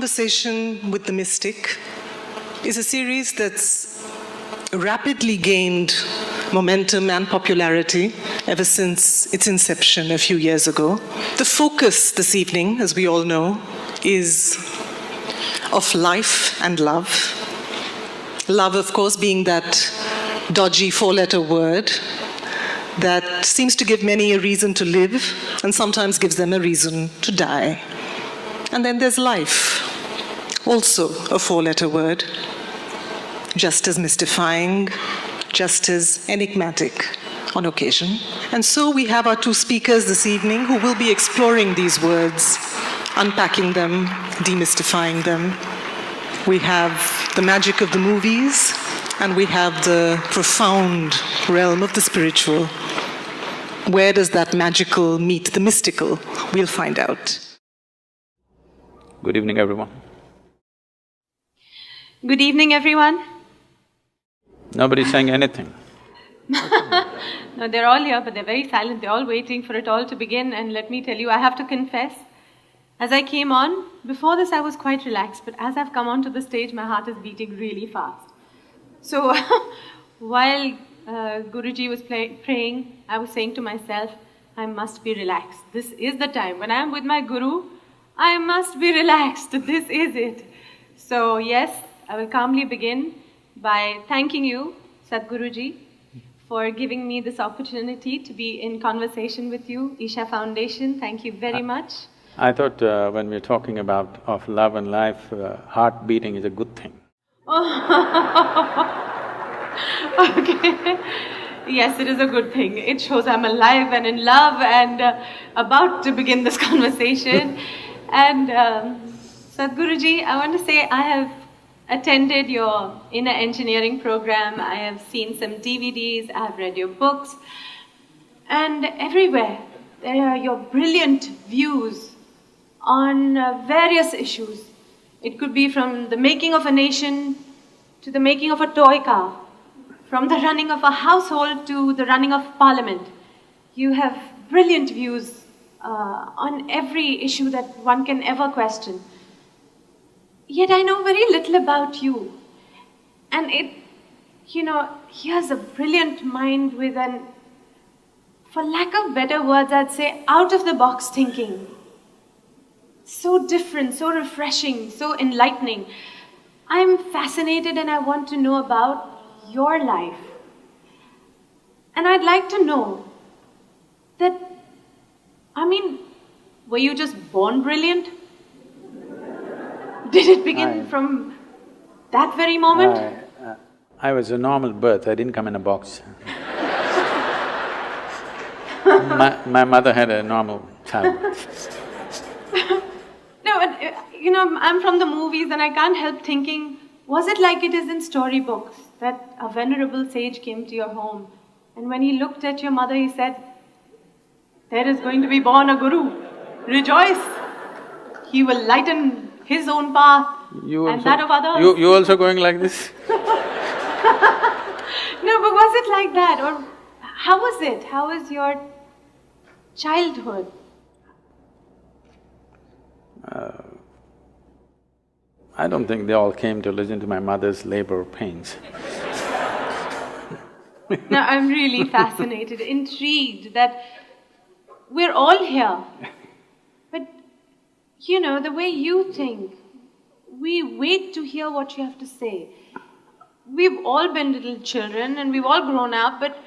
Conversation with the Mystic is a series that's rapidly gained momentum and popularity ever since its inception a few years ago. The focus this evening, as we all know, is of life and love. Love, of course, being that dodgy four-letter word that seems to give many a reason to live and sometimes gives them a reason to die. And then there's life, also a four-letter word, just as mystifying, just as enigmatic on occasion. And so we have our two speakers this evening who will be exploring these words, unpacking them, demystifying them. We have the magic of the movies, and we have the profound realm of the spiritual. Where does that magical meet the mystical? We'll find out. Good evening, everyone. Good evening, everyone. Nobody's saying anything. No, they're all here, but they're very silent. They're all waiting for it all to begin. And let me tell you, I have to confess, as I came on, before this I was quite relaxed, but as I've come onto the stage, my heart is beating really fast. So while Guruji was praying, I was saying to myself, I must be relaxed. This is the time. When I am with my Guru, I must be relaxed. This is it. So yes, I will calmly begin by thanking you, Sadhguruji, for giving me this opportunity to be in conversation with you. Isha Foundation, thank you very much. I thought when we're talking about of love and life, heart beating is a good thing. Okay. Yes, it is a good thing. It shows I'm alive and in love and about to begin this conversation. And Sadhguruji, I want to say I have attended your inner engineering program. I have seen some DVDs, I have read your books. And everywhere, there are your brilliant views on various issues. It could be from the making of a nation to the making of a toy car, from the running of a household to the running of parliament. You have brilliant views on every issue that one can ever question. Yet I know very little about you. And he has a brilliant mind with an, for lack of better words, I'd say out-of-the-box thinking. So different, so refreshing, so enlightening. I'm fascinated and I want to know about your life. And I'd like to know that, were you just born brilliant? Did it begin from that very moment? I was a normal birth, I didn't come in a box. My mother had a normal child. No, but, I'm from the movies and I can't help thinking, was it like it is in storybooks, that a venerable sage came to your home and when he looked at your mother, he said, there is going to be born a guru. Rejoice! He will lighten his own path and that of others. You also going like this? No, but was it like that? Or how was it? How was your childhood? I don't think they all came to listen to my mother's labor pains. No, I'm really fascinated, intrigued that we're all here. But, the way you think, we wait to hear what you have to say. We've all been little children and we've all grown up, but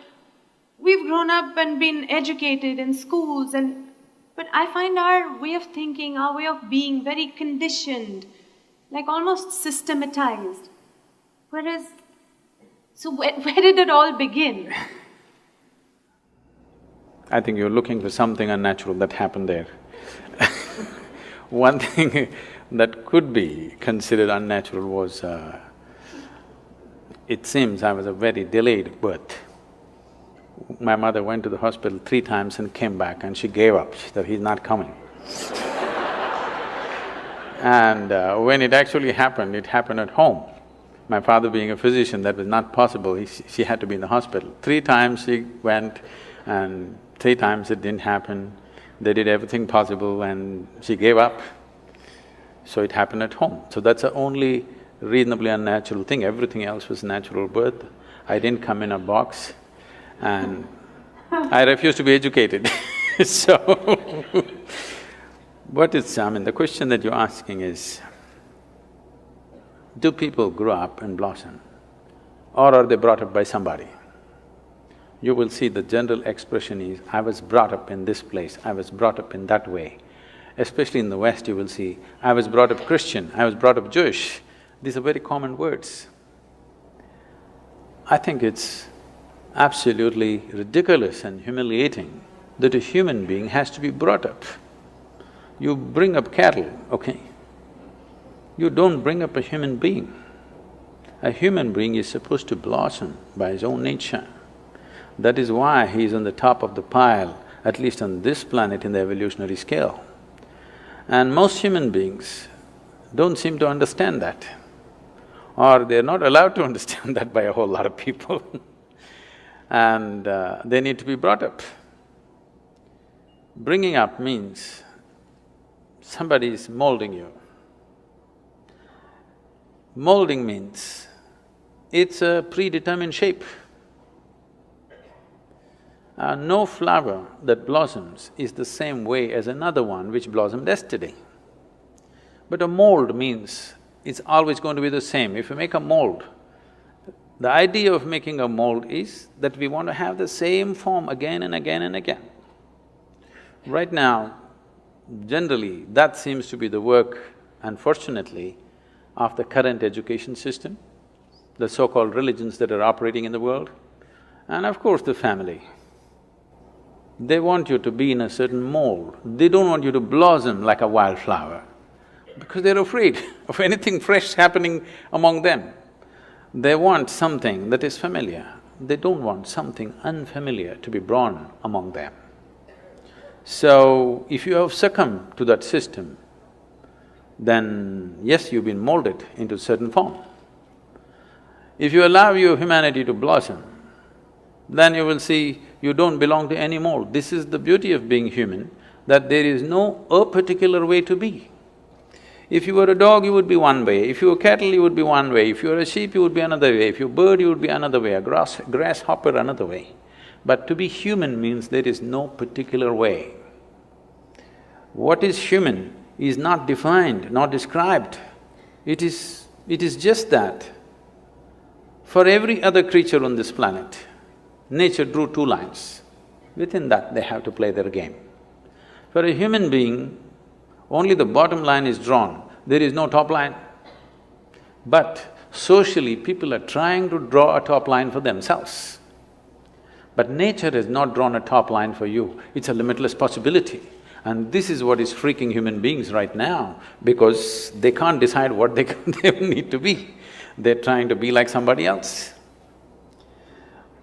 we've grown up and been educated in schools but I find our way of thinking, our way of being very conditioned, like almost systematized. Whereas, so where did it all begin? I think you're looking for something unnatural that happened there. One thing that could be considered unnatural was, it seems I was a very delayed birth. My mother went to the hospital 3 times and came back and she gave up, she said, he's not coming. And when it actually happened, it happened at home. My father being a physician, that was not possible, she had to be in the hospital. 3 times she went and 3 times it didn't happen. They did everything possible and she gave up. So it happened at home. So that's the only reasonably unnatural thing. Everything else was natural birth. I didn't come in a box and I refuse to be educated so the question that you're asking is, do people grow up and blossom or are they brought up by somebody? You will see the general expression is, I was brought up in this place, I was brought up in that way. Especially in the West, you will see, I was brought up Christian, I was brought up Jewish. These are very common words. I think it's absolutely ridiculous and humiliating that a human being has to be brought up. You bring up cattle, okay? You don't bring up a human being. A human being is supposed to blossom by his own nature. That is why he is on the top of the pile, at least on this planet in the evolutionary scale. And most human beings don't seem to understand that, or they're not allowed to understand that by a whole lot of people and they need to be brought up. Bringing up means somebody is molding you. Molding means it's a predetermined shape. No flower that blossoms is the same way as another one which blossomed yesterday. But a mold means it's always going to be the same. If you make a mold, the idea of making a mold is that we want to have the same form again and again and again. Right now, generally, that seems to be the work, unfortunately, of the current education system, the so-called religions that are operating in the world, and of course the family. They want you to be in a certain mold, they don't want you to blossom like a wildflower because they're afraid of anything fresh happening among them. They want something that is familiar, they don't want something unfamiliar to be born among them. So, if you have succumbed to that system, then yes, you've been molded into a certain form. If you allow your humanity to blossom, then you will see you don't belong to any mold. This is the beauty of being human, that there is no a particular way to be. If you were a dog, you would be one way, if you were cattle, you would be one way, if you were a sheep, you would be another way, if you were a bird, you would be another way, a grasshopper another way. But to be human means there is no particular way. What is human is not defined, not described. It is just that. For every other creature on this planet, nature drew two lines. Within that, they have to play their game. For a human being, only the bottom line is drawn, there is no top line. But socially, people are trying to draw a top line for themselves. But nature has not drawn a top line for you, it's a limitless possibility. And this is what is freaking human beings right now, because they can't decide what they need to be. They're trying to be like somebody else.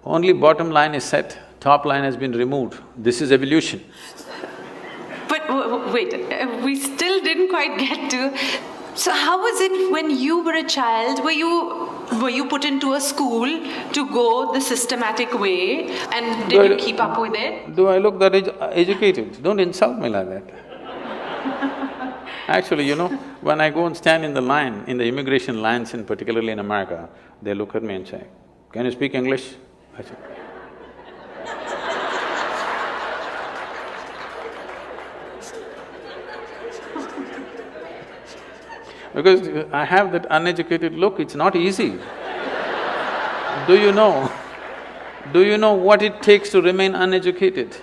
Only bottom line is set, top line has been removed. This is evolution. But wait, we still didn't quite get to… So how was it when you were a child? Were you put into a school to go the systematic way, and did you keep up with it? Do I look that educated? Don't insult me like that. Actually, you know, when I go and stand in the line, in the immigration lines in particularly in America, they look at me and say, "Can you speak English?" I say, because I have that uneducated look, it's not easy. Do you know what it takes to remain uneducated?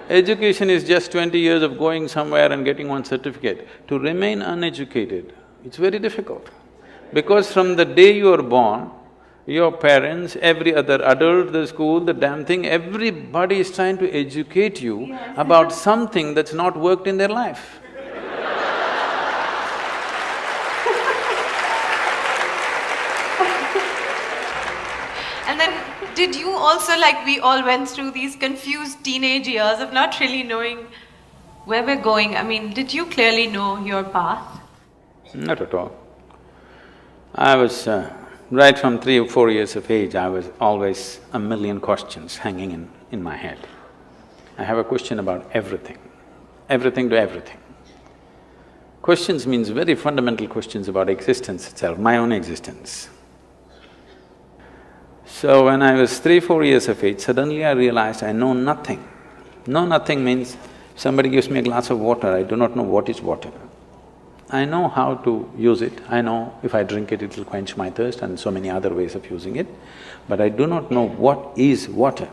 Education is just 20 years of going somewhere and getting one certificate. To remain uneducated, it's very difficult. Because from the day you are born, your parents, every other adult, the school, the damn thing, everybody is trying to educate you about something that's not worked in their life. And then, did you also, like we all went through these confused teenage years of not really knowing where we're going? I mean, did you clearly know your path? Not at all. I was… right from 3 or 4 years of age, I was always a million questions hanging in my head. I have a question about everything to everything. Questions means very fundamental questions about existence itself, my own existence. So when I was 3-4 years of age, suddenly I realized I know nothing. Know nothing means somebody gives me a glass of water, I do not know what is water. I know how to use it, I know if I drink it, it'll quench my thirst and so many other ways of using it, but I do not know what is water.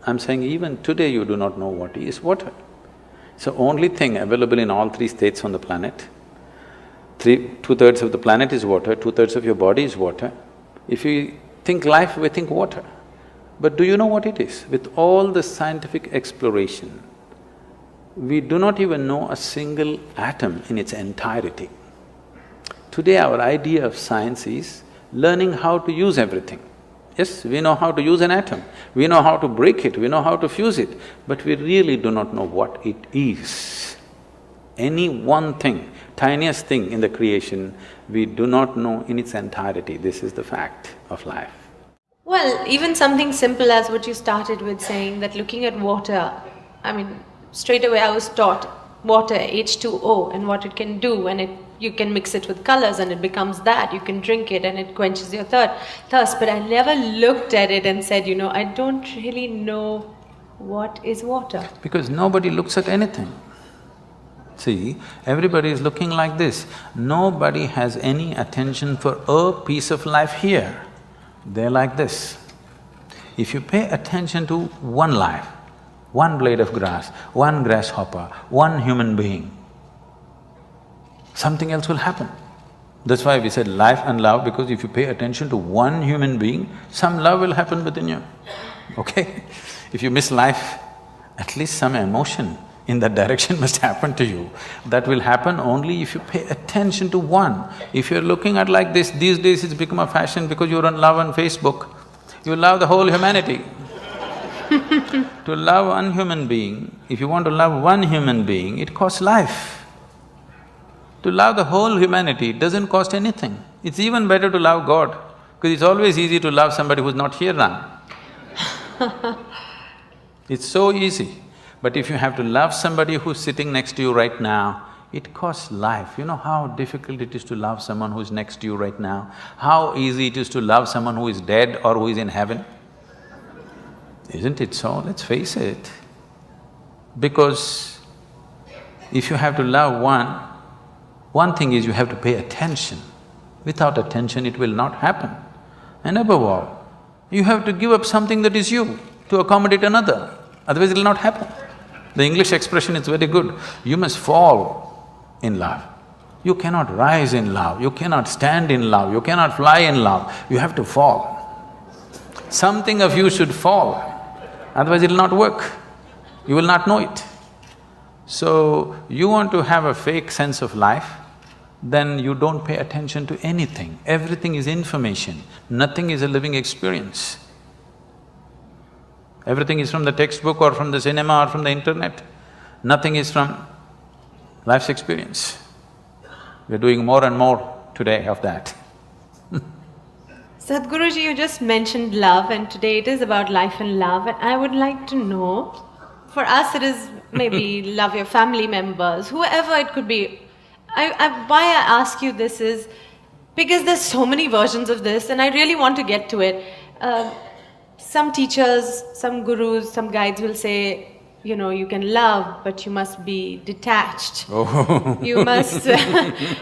I'm saying even today you do not know what is water. So only thing available in all three states on the planet, two-thirds of the planet is water, two-thirds of your body is water. If you think life, we think water. But do you know what it is? With all the scientific exploration, we do not even know a single atom in its entirety. Today our idea of science is learning how to use everything. Yes, we know how to use an atom, we know how to break it, we know how to fuse it, but we really do not know what it is. Any one thing, tiniest thing in the creation, we do not know in its entirety. This is the fact of life. Well, even something simple as what you started with saying, that looking at water, I mean, straight away I was taught water, H2O, and what it can do, and you can mix it with colors and it becomes that, you can drink it and it quenches your thirst. But I never looked at it and said, I don't really know what is water. Because nobody looks at anything. See, everybody is looking like this. Nobody has any attention for a piece of life here. They're like this. If you pay attention to one life, one blade of grass, one grasshopper, one human being, something else will happen. That's why we said life and love, because if you pay attention to one human being, some love will happen within you, okay? If you miss life, at least some emotion in that direction must happen to you. That will happen only if you pay attention to one. If you're looking at like this, these days it's become a fashion because you're on love on Facebook, you love the whole humanity. To love one human being, if you want to love one human being, it costs life. To love the whole humanity, it doesn't cost anything. It's even better to love God, because it's always easy to love somebody who's not here now. It's so easy. But if you have to love somebody who's sitting next to you right now, it costs life. You know how difficult it is to love someone who is next to you right now? How easy it is to love someone who is dead or who is in heaven? Isn't it so? Let's face it. Because if you have to love one thing is you have to pay attention. Without attention, it will not happen. And above all, you have to give up something that is you to accommodate another, otherwise it will not happen. The English expression is very good, you must fall in love. You cannot rise in love, you cannot stand in love, you cannot fly in love, you have to fall. Something of you should fall, otherwise it will not work, you will not know it. So, you want to have a fake sense of life, then you don't pay attention to anything. Everything is information, nothing is a living experience. Everything is from the textbook or from the cinema or from the internet. Nothing is from life's experience. We're doing more and more today of that. Sadhguruji, you just mentioned love, and today it is about life and love, and I would like to know, for us it is maybe love your family members, whoever it could be. Why I ask you this is because there's so many versions of this and I really want to get to it. Some teachers, some gurus, some guides will say, you can love, but you must be detached. Oh. You must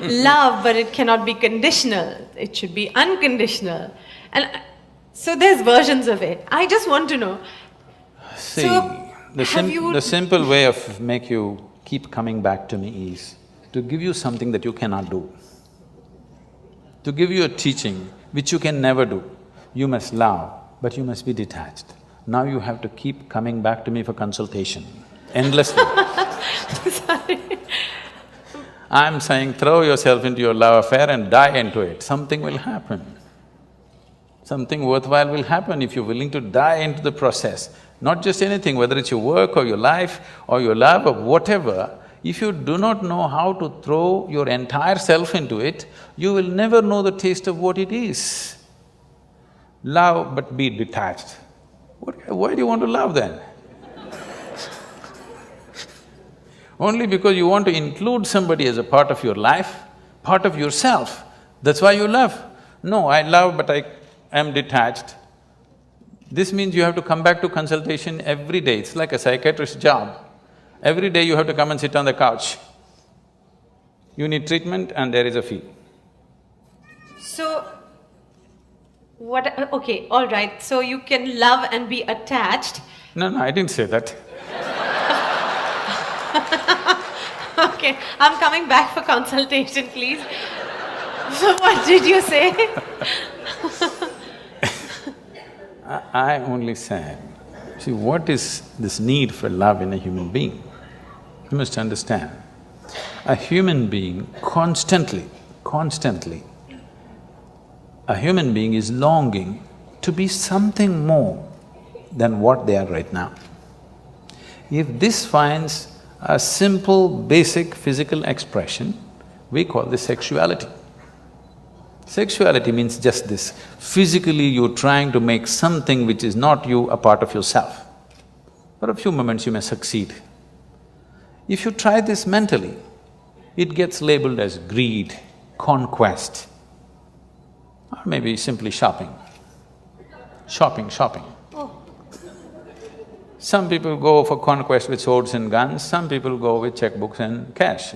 love, but it cannot be conditional. It should be unconditional. And so there's versions of it. I just want to know. See, So, the simple way of make you keep coming back to me is to give you something that you cannot do. To give you a teaching which you can never do. You must love, but you must be detached. Now you have to keep coming back to me for consultation, endlessly. Sorry. I'm saying throw yourself into your love affair and die into it, something will happen. Something worthwhile will happen if you're willing to die into the process. Not just anything, whether it's your work or your life or your love or whatever, if you do not know how to throw your entire self into it, you will never know the taste of what it is. Love but be detached. Why do you want to love then? Only because you want to include somebody as a part of your life, part of yourself, that's why you love. No, I love but I am detached. This means you have to come back to consultation every day, it's like a psychiatrist's job. Every day you have to come and sit on the couch. You need treatment and there is a fee. So, okay, all right. So you can love and be attached. No, I didn't say that. Okay, I'm coming back for consultation, please. So what did you say? I only said, see, what is this need for love in a human being? You must understand, a human being constantly, a human being is longing to be something more than what they are right now. If this finds a simple, basic physical expression, we call this sexuality. Sexuality means just this, physically you're trying to make something which is not you a part of yourself. For a few moments you may succeed. If you try this mentally, it gets labeled as greed, conquest, or maybe simply shopping. Shopping. Some people go for conquest with swords and guns, some people go with checkbooks and cash,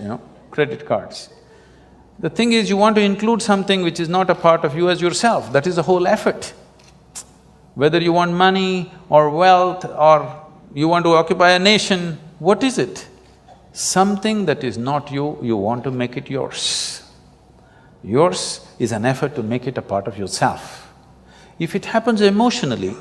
credit cards. The thing is, you want to include something which is not a part of you as yourself, that is the whole effort. Whether you want money or wealth or you want to occupy a nation, what is it? Something that is not you, you want to make it yours. Yours is an effort to make it a part of yourself. If it happens emotionally,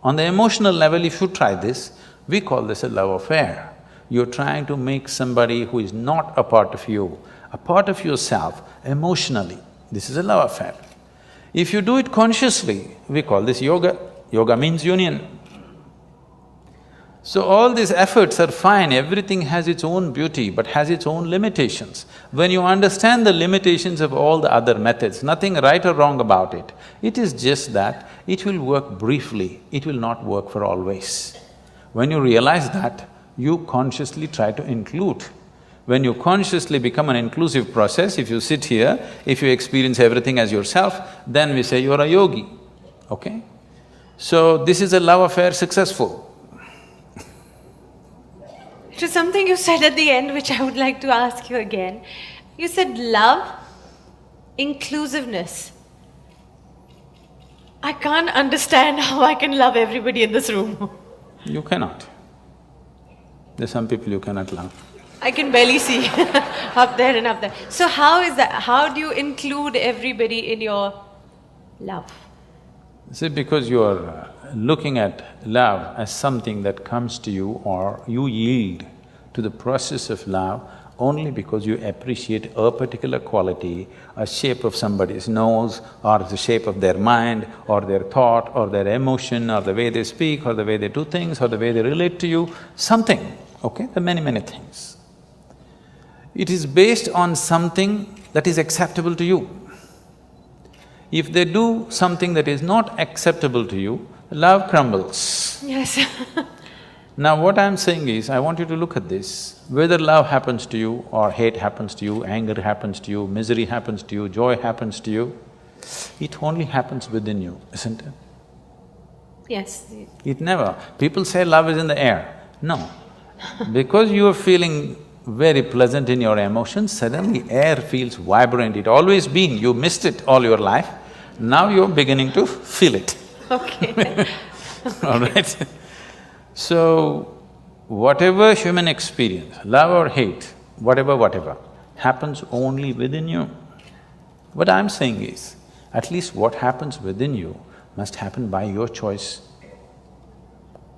on the emotional level, if you try this, we call this a love affair. You're trying to make somebody who is not a part of you, a part of yourself emotionally. This is a love affair. If you do it consciously, we call this yoga. Yoga means union. So all these efforts are fine, everything has its own beauty but has its own limitations. When you understand the limitations of all the other methods, nothing right or wrong about it, it is just that it will work briefly, it will not work for always. When you realize that, you consciously try to include. When you consciously become an inclusive process, if you sit here, if you experience everything as yourself, then we say you're a yogi, okay? So this is a love affair successful. To something you said at the end, which I would like to ask you again. You said love, inclusiveness. I can't understand how I can love everybody in this room. You cannot. There's some people you cannot love. I can barely see up there and up there. So how is that? How do you include everybody in your love? See, because you are looking at love as something that comes to you or you yield to the process of love only because you appreciate a particular quality, a shape of somebody's nose or the shape of their mind or their thought or their emotion or the way they speak or the way they do things or the way they relate to you, something, okay? There are many things. It is based on something that is acceptable to you. If they do something that is not acceptable to you, love crumbles. Yes. Now what I'm saying is, I want you to look at this, whether love happens to you or hate happens to you, anger happens to you, misery happens to you, joy happens to you, it only happens within you, isn't it? Yes. It never… People say love is in the air. No. Because you are feeling very pleasant in your emotions, suddenly air feels vibrant, it always been, you missed it all your life, now you're beginning to feel it. Okay. All right? So, whatever human experience, love or hate, whatever, happens only within you. What I'm saying is, at least what happens within you must happen by your choice.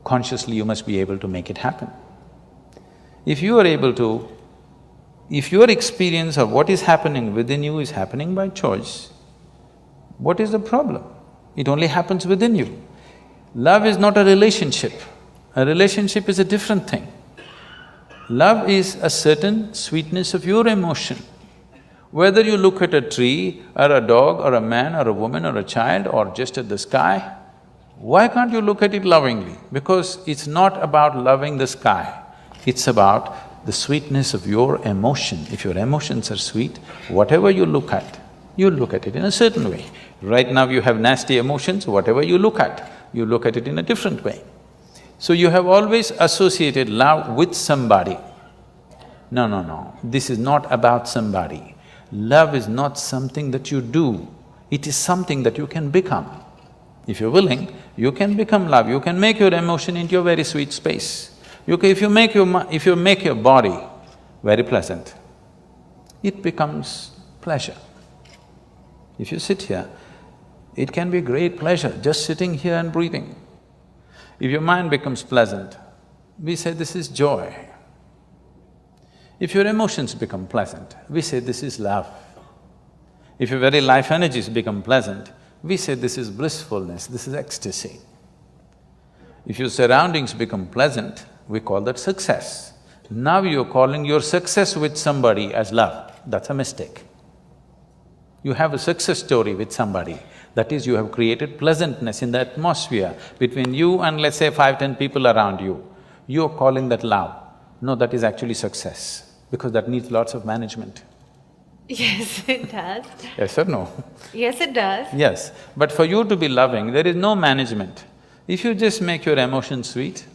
Consciously you must be able to make it happen. If you are able to… if your experience of what is happening within you is happening by choice, what is the problem? It only happens within you. Love is not a relationship. A relationship is a different thing. Love is a certain sweetness of your emotion. Whether you look at a tree or a dog or a man or a woman or a child or just at the sky, why can't you look at it lovingly? Because it's not about loving the sky, it's about the sweetness of your emotion. If your emotions are sweet, whatever you look at it in a certain way. Right now you have nasty emotions, whatever you look at it in a different way. So you have always associated love with somebody. No, this is not about somebody. Love is not something that you do, it is something that you can become. If you're willing, you can become love, you can make your emotion into a very sweet space. If you make your body very pleasant, it becomes pleasure. If you sit here, it can be great pleasure just sitting here and breathing. If your mind becomes pleasant, we say this is joy. If your emotions become pleasant, we say this is love. If your very life energies become pleasant, we say this is blissfulness, this is ecstasy. If your surroundings become pleasant, we call that success. Now you're calling your success with somebody as love, that's a mistake. You have a success story with somebody, that is, you have created pleasantness in the atmosphere between you and let's say 5–10 people around you. You're calling that love. No, that is actually success, because that needs lots of management. Yes, it does. Yes or no? Yes, it does. Yes, but for you to be loving, there is no management. If you just make your emotions sweet,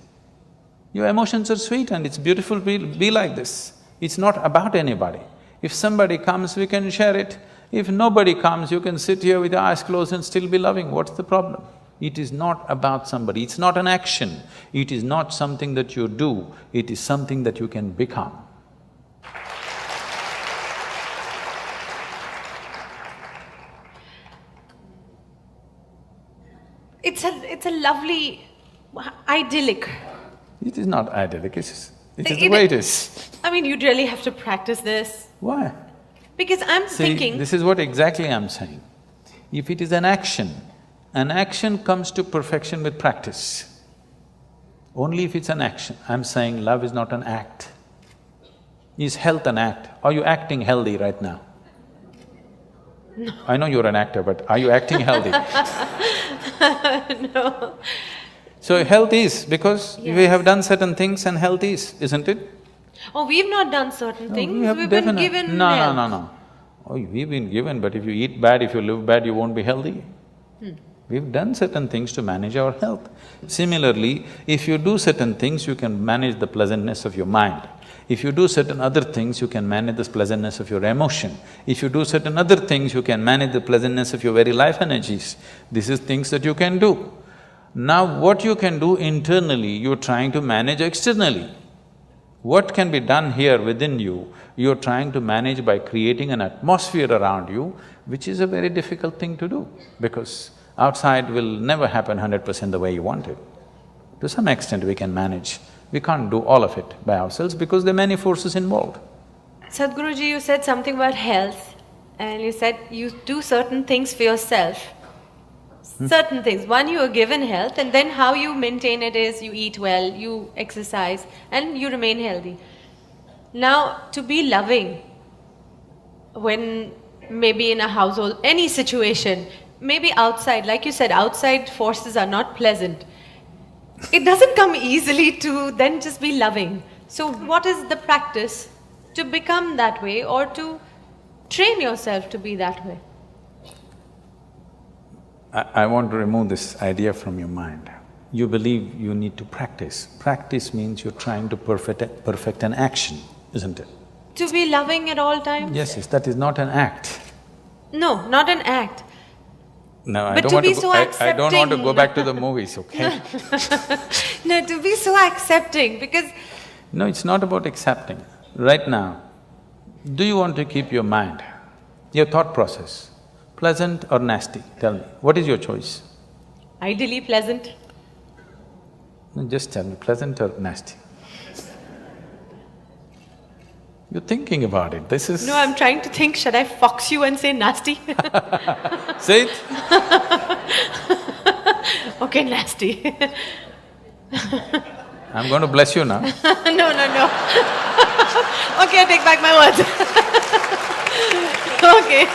your emotions are sweet and it's beautiful, be like this. It's not about anybody. If somebody comes, we can share it. If nobody comes, you can sit here with your eyes closed and still be loving. What's the problem? It is not about somebody, it's not an action. It is not something that you do, it is something that you can become. It's a lovely, idyllic. It is not idyllic, it is the way it is. I mean, you'd really have to practice this. Why? Because I'm thinking… this is what exactly I'm saying. If it is an action comes to perfection with practice. Only if it's an action. I'm saying love is not an act. Is health an act? Are you acting healthy right now? No. I know you're an actor, but are you acting healthy? No. So health is, because we have done certain things and health is, isn't it? Oh, we've not done certain things, we've been given No. Oh, we've been given, but if you eat bad, if you live bad, you won't be healthy. We've done certain things to manage our health. Similarly, if you do certain things, you can manage the pleasantness of your mind. If you do certain other things, you can manage the pleasantness of your emotion. If you do certain other things, you can manage the pleasantness of your very life energies. This is things that you can do. Now, what you can do internally, you're trying to manage externally. What can be done here within you, you're trying to manage by creating an atmosphere around you, which is a very difficult thing to do, because outside will never happen 100% the way you want it. To some extent we can manage, we can't do all of it by ourselves because there are many forces involved. Sadhguruji, you said something about health, and you said you do certain things for yourself. Certain things. One, you are given health, and then how you maintain it is you eat well, you exercise, and you remain healthy. Now, to be loving, when maybe in a household, any situation, maybe outside, like you said, outside forces are not pleasant. It doesn't come easily to then just be loving. So what is the practice to become that way, or to train yourself to be that way? I want to remove this idea from your mind. You believe you need to practice. Practice means you're trying to perfect an action, isn't it? To be loving at all times? Yes, that is not an act. No, not an act. No, I don't want to go back to the movies, okay? No, to be so accepting, because… No, it's not about accepting. Right now, do you want to keep your mind, your thought process, pleasant or nasty? Tell me, what is your choice? Ideally pleasant. No, just tell me, pleasant or nasty? You're thinking about it, this is… No, I'm trying to think, should I fox you and say nasty? Say it. Okay, nasty. I'm going to bless you now. No. Okay, I take back my words. Okay.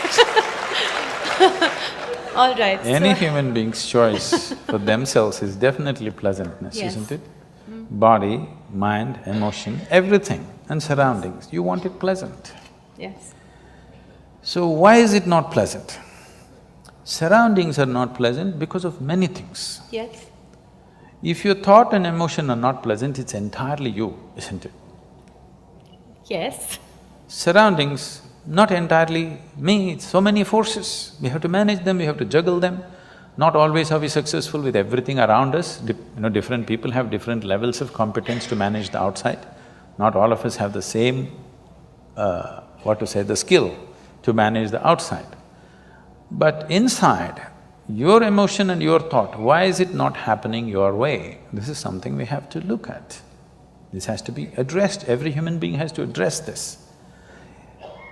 All right. Any human being's choice for themselves is definitely pleasantness, Yes. isn't it? Body, mind, emotion, everything and surroundings, you want it pleasant. Yes. So why is it not pleasant? Surroundings are not pleasant because of many things. Yes. If your thought and emotion are not pleasant, it's entirely you, isn't it? Yes. Surroundings, not entirely me, it's so many forces. We have to manage them, we have to juggle them. Not always are we successful with everything around us. Different people have different levels of competence to manage the outside. Not all of us have the same, the skill to manage the outside. But inside, your emotion and your thought, why is it not happening your way? This is something we have to look at. This has to be addressed, every human being has to address this.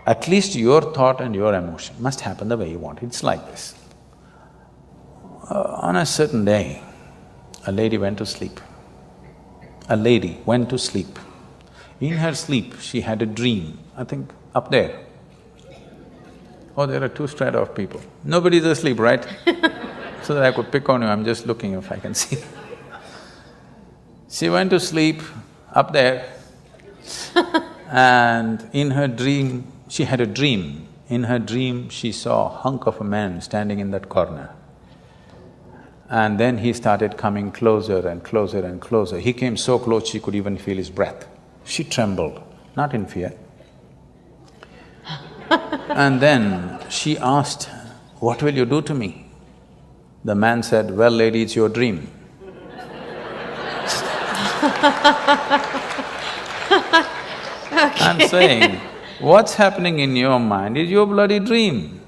At least your thought and your emotion must happen the way you want. It's like this. On a certain day, a lady went to sleep. A lady went to sleep. In her sleep, she had a dream, I think up there. Oh, there are two strata of people. Nobody's asleep, right? So that I could pick on you, I'm just looking if I can see. She went to sleep up there and in her dream, she had a dream. In her dream, she saw a hunk of a man standing in that corner. And then he started coming closer and closer and closer. He came so close she could even feel his breath. She trembled, not in fear. And then she asked, "What will you do to me?" The man said, "Well, lady, it's your dream." I'm saying, what's happening in your mind is your bloody dream.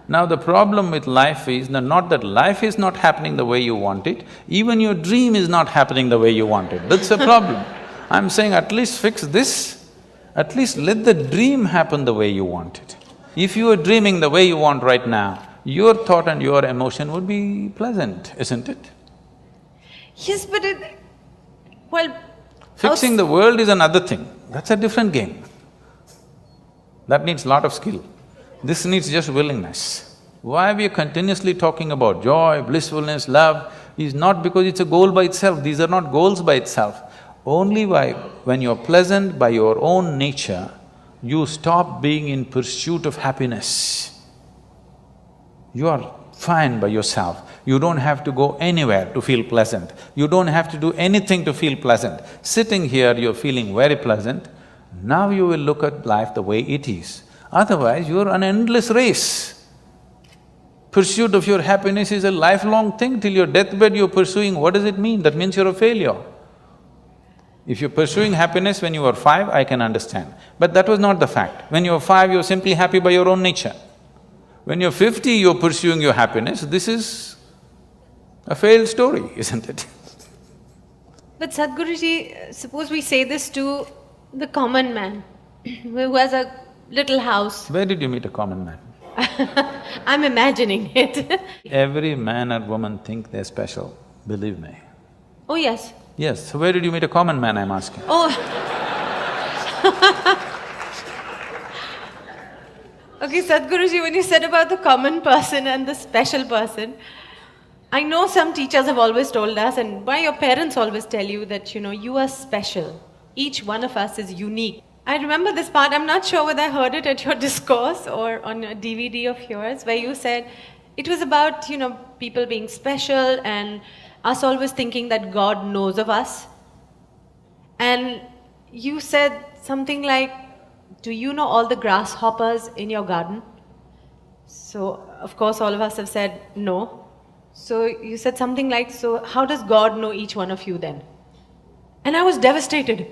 Now the problem with life is not that life is not happening the way you want it, even your dream is not happening the way you want it. That's the problem. I'm saying at least fix this, at least let the dream happen the way you want it. If you are dreaming the way you want right now, your thought and your emotion would be pleasant, isn't it? Yes, but Fixing the world is another thing, that's a different game. That needs lot of skill. This needs just willingness. Why we are continuously talking about joy, blissfulness, love is not because it's a goal by itself, these are not goals by itself. Only when you're pleasant by your own nature, you stop being in pursuit of happiness. You are fine by yourself. You don't have to go anywhere to feel pleasant. You don't have to do anything to feel pleasant. Sitting here, you're feeling very pleasant. Now you will look at life the way it is. Otherwise, you're an endless race. Pursuit of your happiness is a lifelong thing. Till your deathbed you're pursuing, what does it mean? That means you're a failure. If you're pursuing happiness when you were 5, I can understand. But that was not the fact. When you were 5, you're simply happy by your own nature. When you're 50, you're pursuing your happiness, this is a failed story, isn't it? But Sadhguruji, suppose we say this to the common man who has a little house. Where did you meet a common man? I'm imagining it. Every man or woman think they're special, believe me. Oh, yes. Yes, so where did you meet a common man, I'm asking? Oh. Okay, Sadhguruji, when you said about the common person and the special person, I know some teachers have always told us, and why your parents always tell you that, you are special. Each one of us is unique. I remember this part, I'm not sure whether I heard it at your discourse or on a DVD of yours, where you said it was about, people being special and us always thinking that God knows of us. And you said something like, do you know all the grasshoppers in your garden? So, of course, all of us have said no. So you said something like, so how does God know each one of you then? And I was devastated.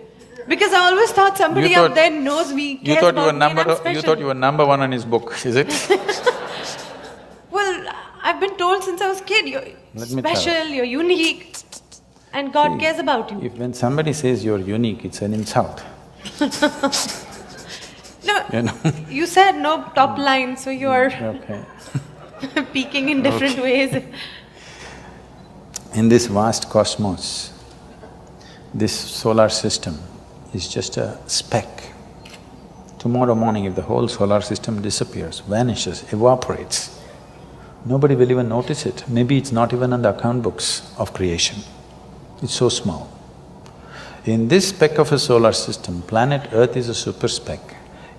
Because I always thought somebody out there knows me, cares about me, and I'm special. You thought you were number 1 on his book, is it? Well, I've been told since I was a kid, you're special, you're unique, and God cares about you. When somebody says you're unique, it's an insult. No, you said no top line, so you're peaking in different ways. In this vast cosmos, this solar system is just a speck. Tomorrow morning, if the whole solar system disappears, vanishes, evaporates, nobody will even notice it. Maybe it's not even on the account books of creation. It's so small. In this speck of a solar system, planet Earth is a super speck.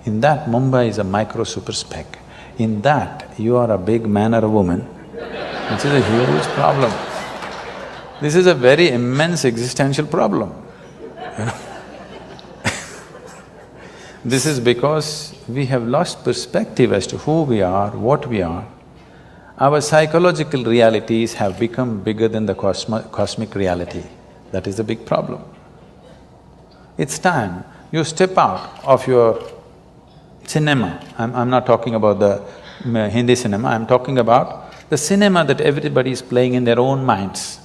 In that, Mumbai is a micro super speck. In that, you are a big man or a woman, which is a huge problem. This is a very immense existential problem, you know. This is because we have lost perspective as to who we are, what we are. Our psychological realities have become bigger than the cosmic reality. That is the big problem. It's time you step out of your cinema. I'm not talking about the Hindi cinema, I'm talking about the cinema that everybody is playing in their own minds.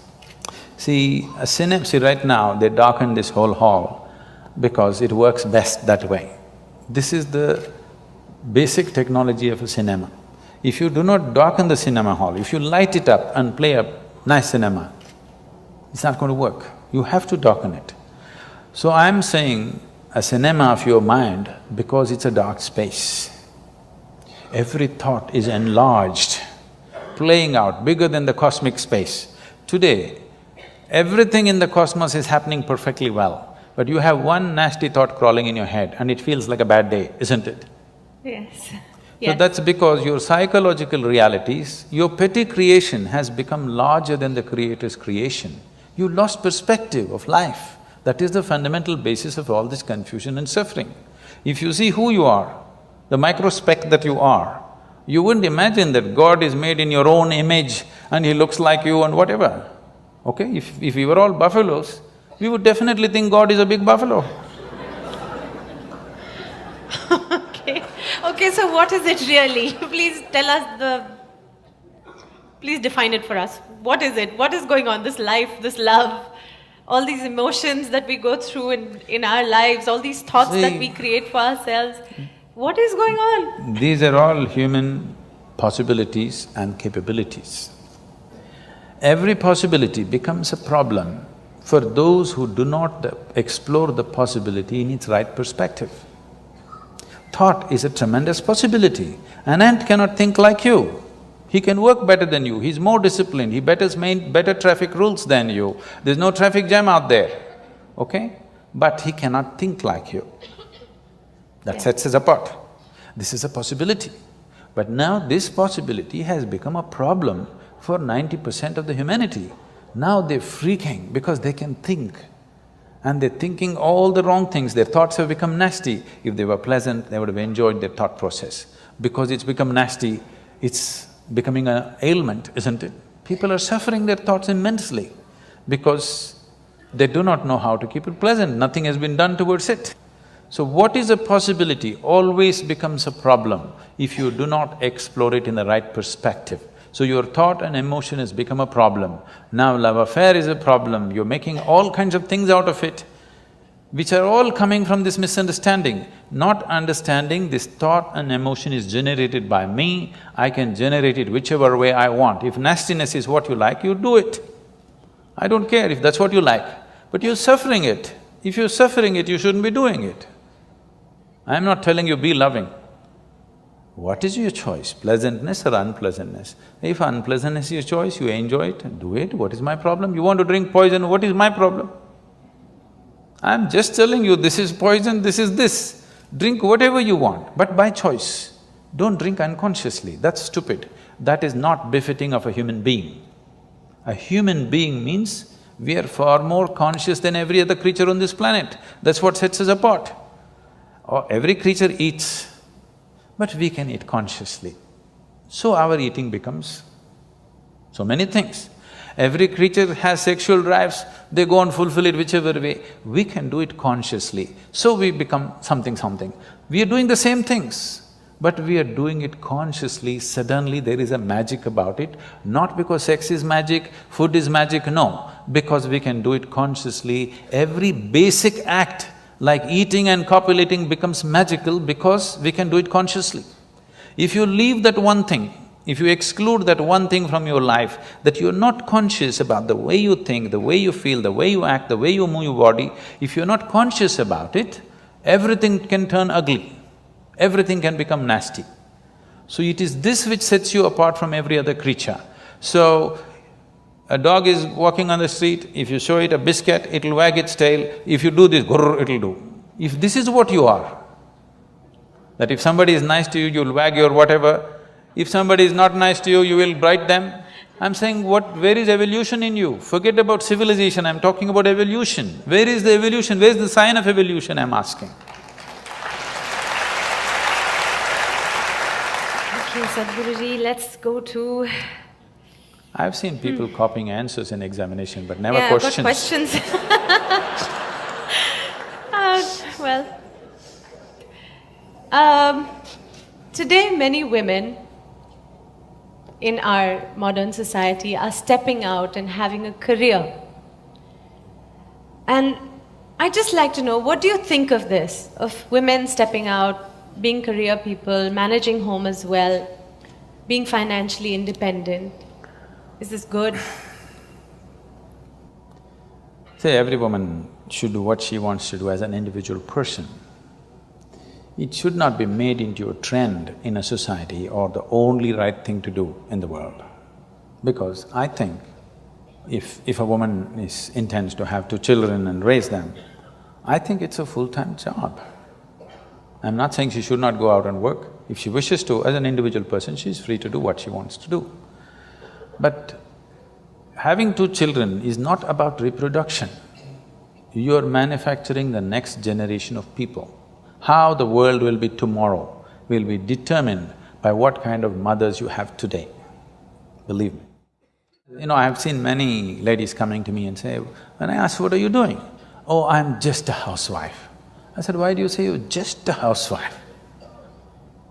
See, right now they darken this whole hall because it works best that way. This is the basic technology of a cinema. If you do not darken the cinema hall, if you light it up and play a nice cinema, it's not going to work. You have to darken it. So I'm saying a cinema of your mind because it's a dark space. Every thought is enlarged, playing out bigger than the cosmic space. Today, everything in the cosmos is happening perfectly well, but you have one nasty thought crawling in your head and it feels like a bad day, isn't it? Yes. So that's because your psychological realities, your petty creation has become larger than the Creator's creation. You lost perspective of life. That is the fundamental basis of all this confusion and suffering. If you see who you are, the microspeck that you are, you wouldn't imagine that God is made in your own image and He looks like you and whatever. Okay? If we were all buffaloes, we would definitely think God is a big buffalo. Okay, so what is it really? Please tell us please define it for us. What is it? What is going on? This life, this love, all these emotions that we go through in our lives, all these thoughts that we create for ourselves. What is going on? These are all human possibilities and capabilities. Every possibility becomes a problem for those who do not explore the possibility in its right perspective. Thought is a tremendous possibility. An ant cannot think like you. He can work better than you, he's more disciplined, he better traffic rules than you. There's no traffic jam out there, okay? But he cannot think like you. That sets us apart. This is a possibility. But now this possibility has become a problem for 90% of the humanity. Now they're freaking because they can think. And they're thinking all the wrong things, their thoughts have become nasty. If they were pleasant, they would have enjoyed their thought process. Because it's become nasty, it's becoming an ailment, isn't it? People are suffering their thoughts immensely because they do not know how to keep it pleasant, nothing has been done towards it. So what is a possibility always becomes a problem if you do not explore it in the right perspective. So your thought and emotion has become a problem. Now love affair is a problem, you're making all kinds of things out of it, which are all coming from this misunderstanding. Not understanding this thought and emotion is generated by me, I can generate it whichever way I want. If nastiness is what you like, you do it. I don't care if that's what you like, but you're suffering it. If you're suffering it, you shouldn't be doing it. I'm not telling you be loving. What is your choice, pleasantness or unpleasantness? If unpleasantness is your choice, you enjoy it, do it, what is my problem? You want to drink poison, what is my problem? I'm just telling you, this is poison, this is this. Drink whatever you want, but by choice. Don't drink unconsciously, that's stupid. That is not befitting of a human being. A human being means we are far more conscious than every other creature on this planet. That's what sets us apart. Every creature eats, but we can eat consciously. So our eating becomes so many things. Every creature has sexual drives, they go and fulfill it whichever way. We can do it consciously, so we become something. We are doing the same things, but we are doing it consciously. Suddenly there is a magic about it, not because sex is magic, food is magic, no. Because we can do it consciously, every basic act like eating and copulating becomes magical because we can do it consciously. If you leave that one thing, if you exclude that one thing from your life, that you're not conscious about the way you think, the way you feel, the way you act, the way you move your body, if you're not conscious about it, everything can turn ugly, everything can become nasty. So it is this which sets you apart from every other creature. So, A dog is walking on the street, if you show it a biscuit, it'll wag its tail. If you do this, grrr, it'll do. If this is what you are, that if somebody is nice to you, you'll wag your whatever. If somebody is not nice to you, you will bite them. I'm saying where is evolution in you? Forget about civilization, I'm talking about evolution. Where is the evolution? Where is the sign of evolution, I'm asking? Okay, Sadhguruji, let's go to… I've seen people copying answers in examination, but never yeah, questions. I've got questions. Today many women in our modern society are stepping out and having a career. And I'd just like to know, what do you think of this? Of women stepping out, being career people, managing home as well, being financially independent? Is this good? Say, every woman should do what she wants to do as an individual person. It should not be made into a trend in a society or the only right thing to do in the world. Because I think if a woman intends to have 2 children and raise them, I think it's a full-time job. I'm not saying she should not go out and work. If she wishes to, as an individual person, she's free to do what she wants to do. But having 2 children is not about reproduction. You're manufacturing the next generation of people. How the world will be tomorrow will be determined by what kind of mothers you have today, believe me. You know, I've seen many ladies coming to me and say, when I ask, what are you doing? Oh, I'm just a housewife. I said, why do you say you're just a housewife?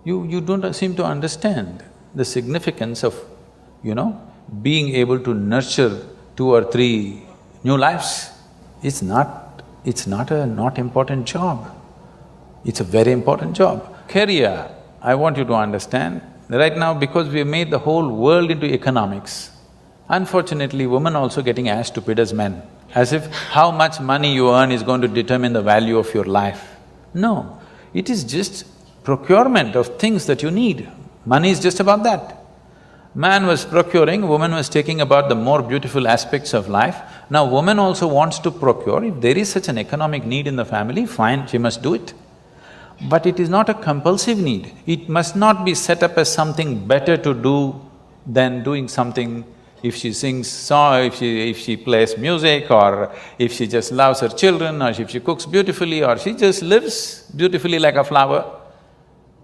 You don't seem to understand the significance of, being able to nurture 2 or 3 new lives. It's not a not important job. It's a very important job. Career, I want you to understand, right now because we've made the whole world into economics, unfortunately women also getting as stupid as men, as if how much money you earn is going to determine the value of your life. No, it is just procurement of things that you need. Money is just about that. Man was procuring, woman was taking about the more beautiful aspects of life. Now woman also wants to procure. If there is such an economic need in the family, fine, she must do it. But it is not a compulsive need. It must not be set up as something better to do than doing something. If she sings song, if she plays music, or if she just loves her children, or if she cooks beautifully, or she just lives beautifully like a flower,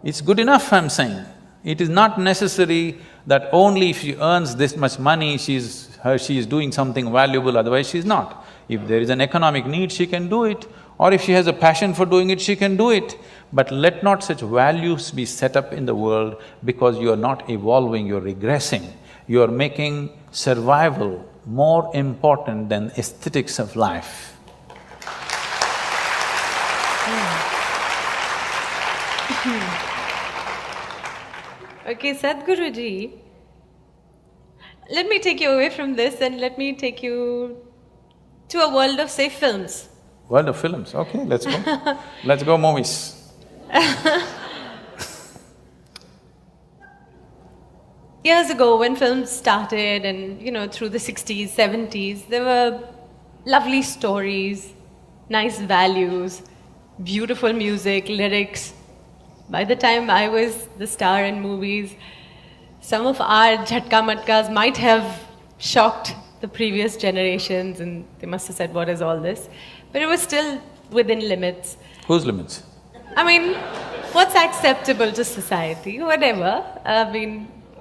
it's good enough, I'm saying. It is not necessary that only if she earns this much money, she is doing something valuable, otherwise she's not. If there is an economic need, she can do it, or if she has a passion for doing it, she can do it. But let not such values be set up in the world because you are not evolving, you're regressing. You are making survival more important than aesthetics of life. Okay, Sadhguruji, let me take you away from this and let me take you to a world of, say, films. World of films, okay, let's go. Let's go movies. Years ago, when films started and, through the 60s, 70s, there were lovely stories, nice values, beautiful music, lyrics. By the time I was the star in movies, some of our jhatka matkas might have shocked the previous generations and they must have said, what is all this? But it was still within limits. Whose limits? I mean, what's acceptable to society, whatever.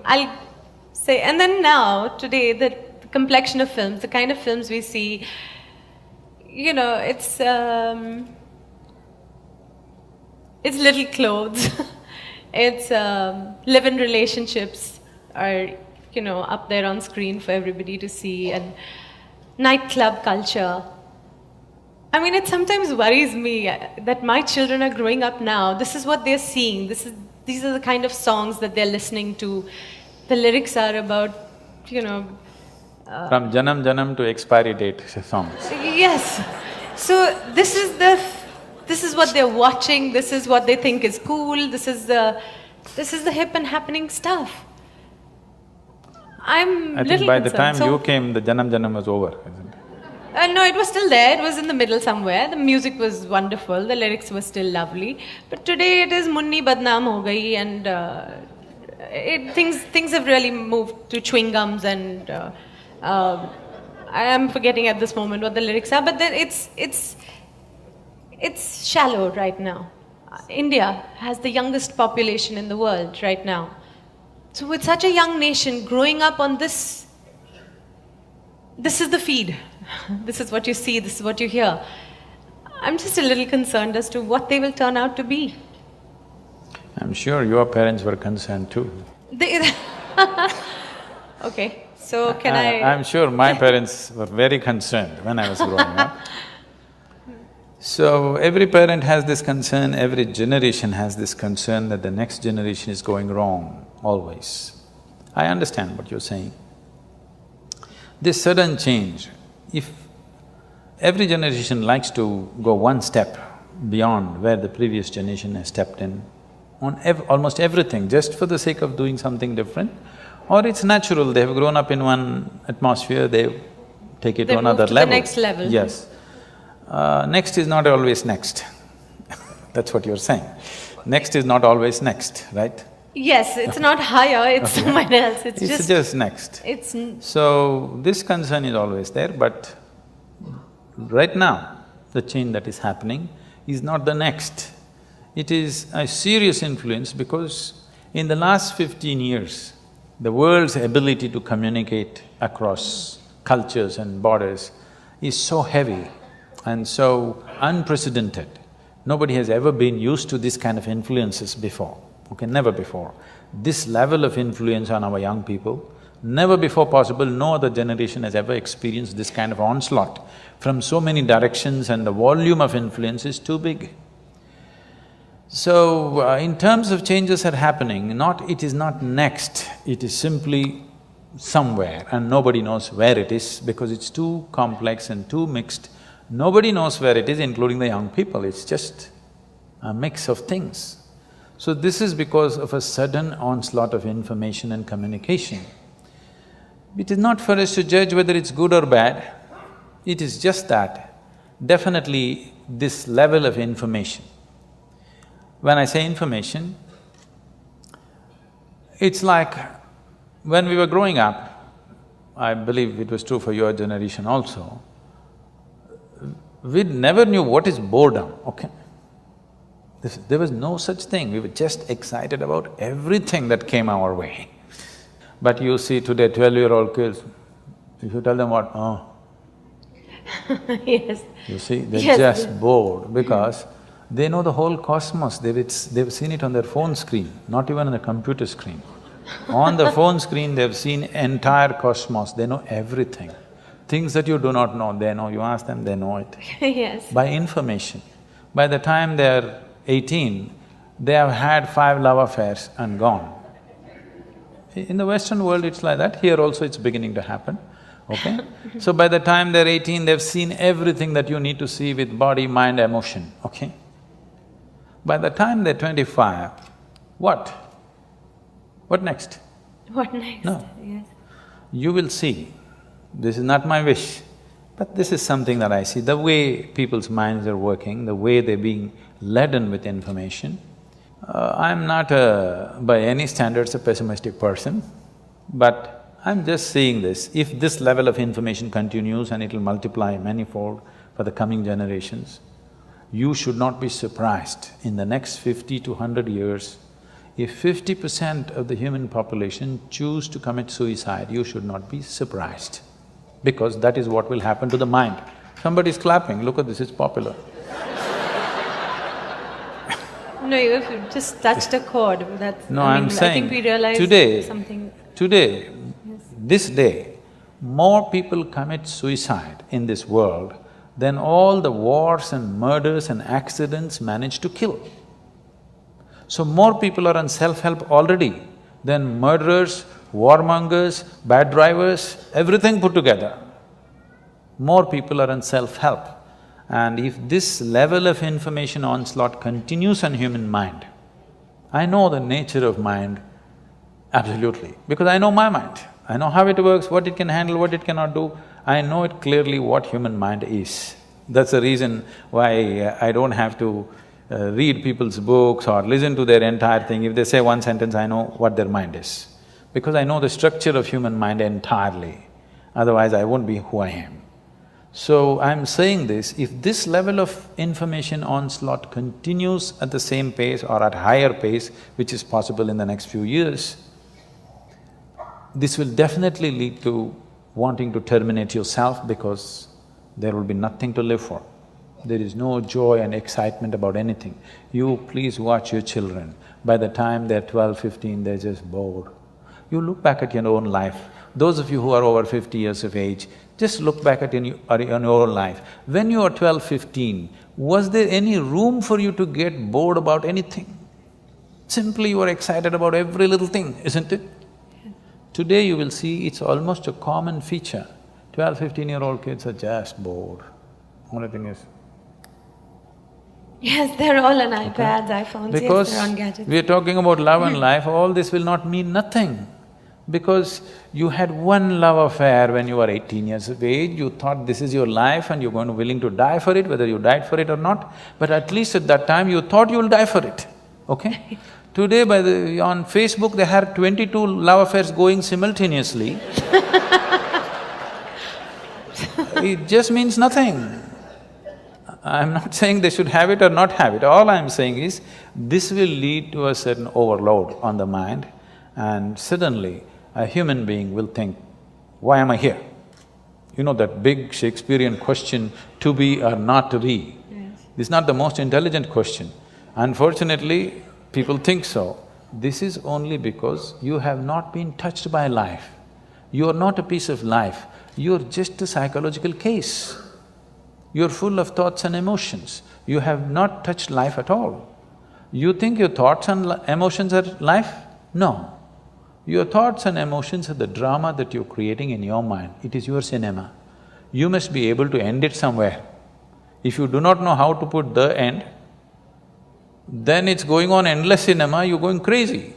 I'll say… And then now, today, the complexion of films, the kind of films we see, it's little clothes, it's live-in relationships are, up there on screen for everybody to see, and nightclub culture. I mean, it sometimes worries me that my children are growing up now, this is what they're seeing, these are the kind of songs that they're listening to. The lyrics are about, from Janam Janam to expiry date songs. Yes. So this is what they're watching, this is what they think is cool, this is the hip and happening stuff. I'm I think little by the concerned. time you came, the Janam Janam was over, isn't it? No, it was still there. It was in the middle somewhere. The music was wonderful. The lyrics were still lovely. But today it is Munni Badnaam ho gayi, and things have really moved to chewing gums, and I am forgetting at this moment what the lyrics are. But then it's shallow right now. India has the youngest population in the world right now. So with such a young nation growing up on this is the feed. This is what you see, this is what you hear. I'm just a little concerned as to what they will turn out to be. I'm sure your parents were concerned too. Okay, so can I'm sure my parents were very concerned when I was growing up. So every parent has this concern, every generation has this concern that the next generation is going wrong, always. I understand what you're saying. This sudden change, if every generation likes to go one step beyond where the previous generation has stepped in, on almost everything, just for the sake of doing something different, or it's natural, they have grown up in one atmosphere, they take it to another level. The next level. Yes. Next is not always next. That's what you're saying. Next is not always next, right? Yes, it's not higher, it's somewhere else, It's just next. So, this concern is always there, but right now, the change that is happening is not the next. It is a serious influence because in the last 15 years, the world's ability to communicate across cultures and borders is so heavy and so unprecedented. Nobody has ever been used to this kind of influences before, okay, never before. This level of influence on our young people, never before possible, no other generation has ever experienced this kind of onslaught from so many directions, and the volume of influence is too big. So, in terms of changes that are happening, it is not next, it is simply somewhere and nobody knows where it is because it's too complex and too mixed. Nobody knows where it is, including the young people, it's just a mix of things. So this is because of a sudden onslaught of information and communication. It is not for us to judge whether it's good or bad, it is just that definitely this level of information. When I say information, it's like when we were growing up, I believe it was true for your generation also, we never knew what is boredom, okay? There was no such thing, we were just excited about everything that came our way. But you see today 12-year-old kids, if you tell them what, oh. Yes. You see, they're just bored because they know the whole cosmos, they've seen it on their phone screen, not even on the computer screen. On the phone screen, they've seen entire cosmos, they know everything. Things that you do not know, they know, you ask them, they know it. Yes. By information. By the time they're 18, they have had 5 love affairs and gone. In the Western world, it's like that, here also it's beginning to happen, okay? So by the time they're 18, they've seen everything that you need to see with body, mind, emotion, okay? By the time they're 25, what? What next? What next? No. Yes. You will see, this is not my wish, but this is something that I see, the way people's minds are working, the way they're being laden with information. I'm not by any standards a pessimistic person, but I'm just seeing this. If this level of information continues and it'll multiply manifold for the coming generations, you should not be surprised in the next 50 to 100 years, if 50% of the human population choose to commit suicide, you should not be surprised, because that is what will happen to the mind. Somebody's clapping, look at this, it's popular. No, you've just touched a chord, that's… No, I'm saying, I think we realize something… Today, this day, more people commit suicide in this world than all the wars and murders and accidents manage to kill. So more people are on self-help already than murderers, warmongers, bad drivers, everything put together. More people are on self-help. And if this level of information onslaught continues on human mind, I know the nature of mind absolutely, because I know my mind. I know how it works, what it can handle, what it cannot do. I know it clearly what human mind is. That's the reason why I don't have to read people's books or listen to their entire thing. If they say one sentence, I know what their mind is. Because I know the structure of human mind entirely, otherwise I won't be who I am. So I'm saying this, if this level of information onslaught continues at the same pace or at higher pace, which is possible in the next few years, this will definitely lead to wanting to terminate yourself because there will be nothing to live for. There is no joy and excitement about anything. You please watch your children. By the time they're 12, 15, they're just bored. You look back at your own life. Those of you who are over 50 years of age, just look back at your own life. When you were 12, 15, was there any room for you to get bored about anything? Simply you were excited about every little thing, isn't it? Today you will see it's almost a common feature. 12, 15-year-old kids are just bored. Only thing is… Yes, they're all on iPads, iPhones, yes, they're on gadgets. Because we are talking about love and life, all this will not mean nothing. Because you had one love affair when you were 18 years of age, you thought this is your life and you're going to willing to die for it, whether you died for it or not, but at least at that time you thought you'll die for it, okay? Today on Facebook they have 22 love affairs going simultaneously. It just means nothing. I'm not saying they should have it or not have it, all I'm saying is, this will lead to a certain overload on the mind and suddenly a human being will think, why am I here? You know that big Shakespearean question, to be or not to be? Yes. This is not the most intelligent question. Unfortunately, people think so. This is only because you have not been touched by life. You are not a piece of life, you're just a psychological case. You're full of thoughts and emotions. You have not touched life at all. You think your thoughts and emotions are life? No. Your thoughts and emotions are the drama that you're creating in your mind. It is your cinema. You must be able to end it somewhere. If you do not know how to put the end, then it's going on endless cinema, you're going crazy.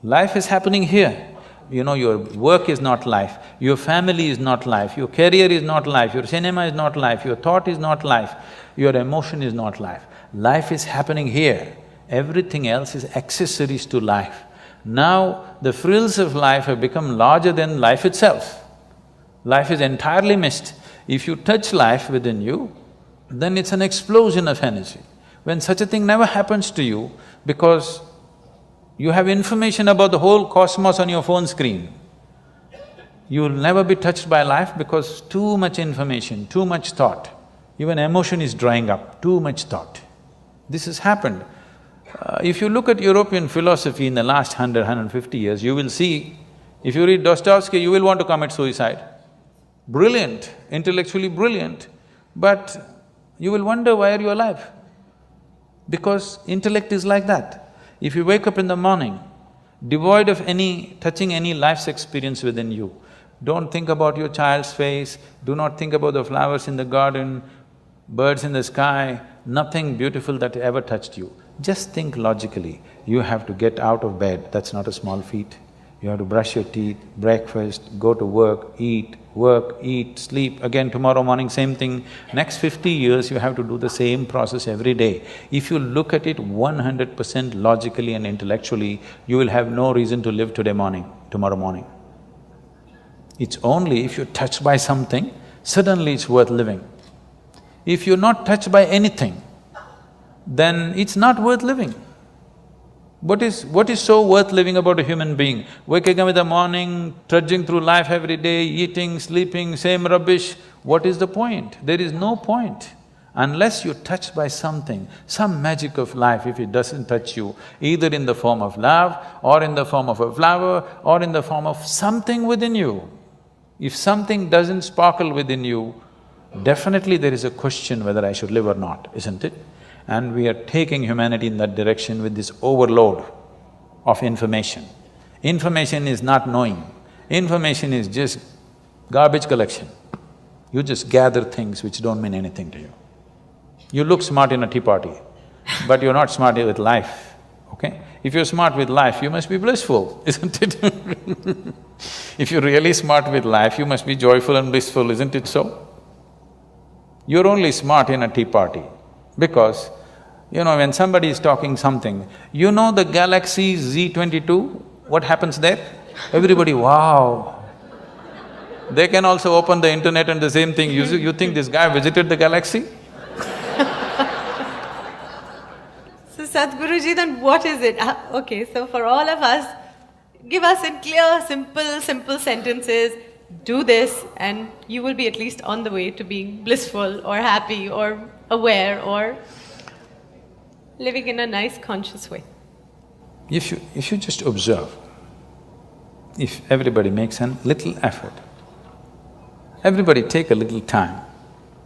Life is happening here. You know, your work is not life, your family is not life, your career is not life, your cinema is not life, your thought is not life, your emotion is not life. Life is happening here. Everything else is accessories to life. Now, the frills of life have become larger than life itself. Life is entirely missed. If you touch life within you, then it's an explosion of energy. When such a thing never happens to you, because you have information about the whole cosmos on your phone screen, you will never be touched by life because too much information, too much thought, even emotion is drying up, too much thought. This has happened. If you look at European philosophy in the last 150 years, you will see, if you read Dostoevsky, you will want to commit suicide. Brilliant, intellectually brilliant, but you will wonder why are you alive? Because intellect is like that. If you wake up in the morning, devoid of touching any life's experience within you, don't think about your child's face, do not think about the flowers in the garden, birds in the sky, nothing beautiful that ever touched you. Just think logically, you have to get out of bed, that's not a small feat. You have to brush your teeth, breakfast, go to work, eat, sleep, again tomorrow morning same thing. Next 50 years you have to do the same process every day. If you look at it 100% logically and intellectually, you will have no reason to live tomorrow morning. It's only if you're touched by something, suddenly it's worth living. If you're not touched by anything, then it's not worth living. What is so worth living about a human being? Waking up in the morning, trudging through life every day, eating, sleeping, same rubbish, what is the point? There is no point. Unless you're touched by something, some magic of life, if it doesn't touch you, either in the form of love, or in the form of a flower, or in the form of something within you. If something doesn't sparkle within you, definitely there is a question whether I should live or not, isn't it? And we are taking humanity in that direction with this overload of information. Information is not knowing, information is just garbage collection. You just gather things which don't mean anything to you. You look smart in a tea party, but you're not smart with life, okay? If you're smart with life, you must be blissful, isn't it? If you're really smart with life, you must be joyful and blissful, isn't it so? You're only smart in a tea party because, when somebody is talking something, the galaxy Z22, what happens there? Everybody, wow. They can also open the internet and the same thing, you think this guy visited the galaxy? So Sadhguruji, then what is it? Okay, so for all of us, give us in clear, simple sentences, do this and you will be at least on the way to being blissful or happy or aware or living in a nice conscious way. If you just observe, if everybody makes a little effort, everybody take a little time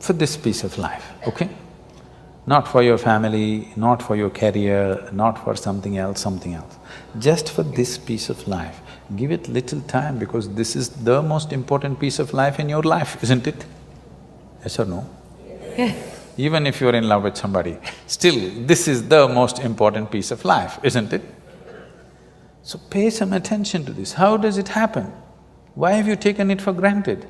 for this piece of life, okay? Not for your family, not for your career, not for something else. Just for this piece of life, give it little time because this is the most important piece of life in your life, isn't it? Yes or no? Yes. Even if you're in love with somebody, still this is the most important piece of life, isn't it? So pay some attention to this. How does it happen? Why have you taken it for granted?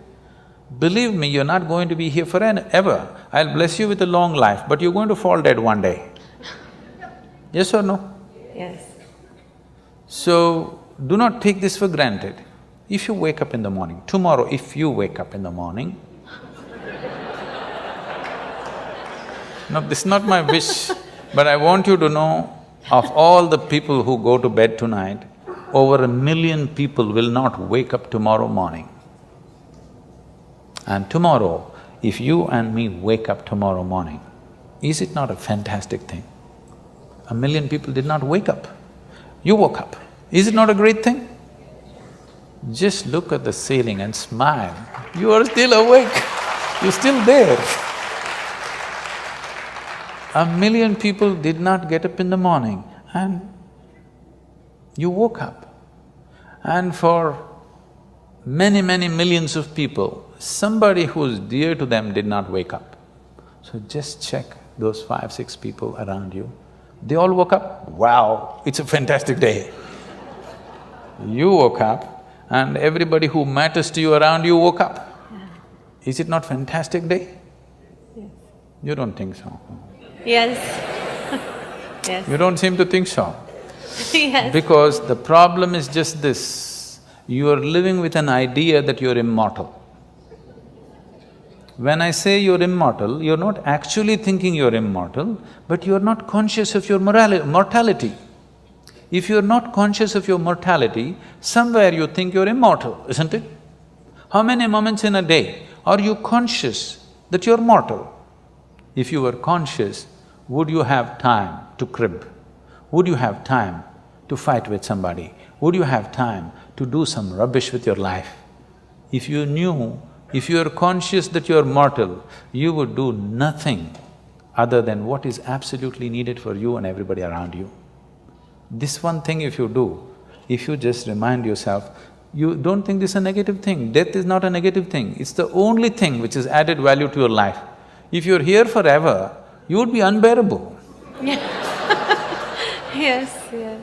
Believe me, you're not going to be here forever. I'll bless you with a long life, but you're going to fall dead one day. Yes or no? Yes. So, do not take this for granted. If you wake up in the morning, tomorrow if you wake up in the morning… No, this is not my wish, but I want you to know, of all the people who go to bed tonight, over 1 million people will not wake up tomorrow morning. And tomorrow, if you and me wake up tomorrow morning, is it not a fantastic thing? 1 million people did not wake up. You woke up. Is it not a great thing? Just look at the ceiling and smile. You are still awake, you're still there. 1 million people did not get up in the morning and you woke up. And for many millions of people, somebody who's dear to them did not wake up. So just check those 5, 6 people around you. They all woke up, wow, it's a fantastic day. You woke up and everybody who matters to you around you woke up. Is it not fantastic day? Yes. You don't think so? Yes. Yes. You don't seem to think so. Yes. Because the problem is just this, you are living with an idea that you're immortal. When I say you're immortal, you're not actually thinking you're immortal, but you're not conscious of your mortality. If you're not conscious of your mortality, somewhere you think you're immortal, isn't it? How many moments in a day are you conscious that you're mortal? If you were conscious, would you have time to crib? Would you have time to fight with somebody? Would you have time to do some rubbish with your life? If you knew, if you are conscious that you are mortal, you would do nothing other than what is absolutely needed for you and everybody around you. This one thing if you do, if you just remind yourself, you don't think this is a negative thing. Death is not a negative thing, it's the only thing which has added value to your life. If you're here forever, you would be unbearable. Yes, yes.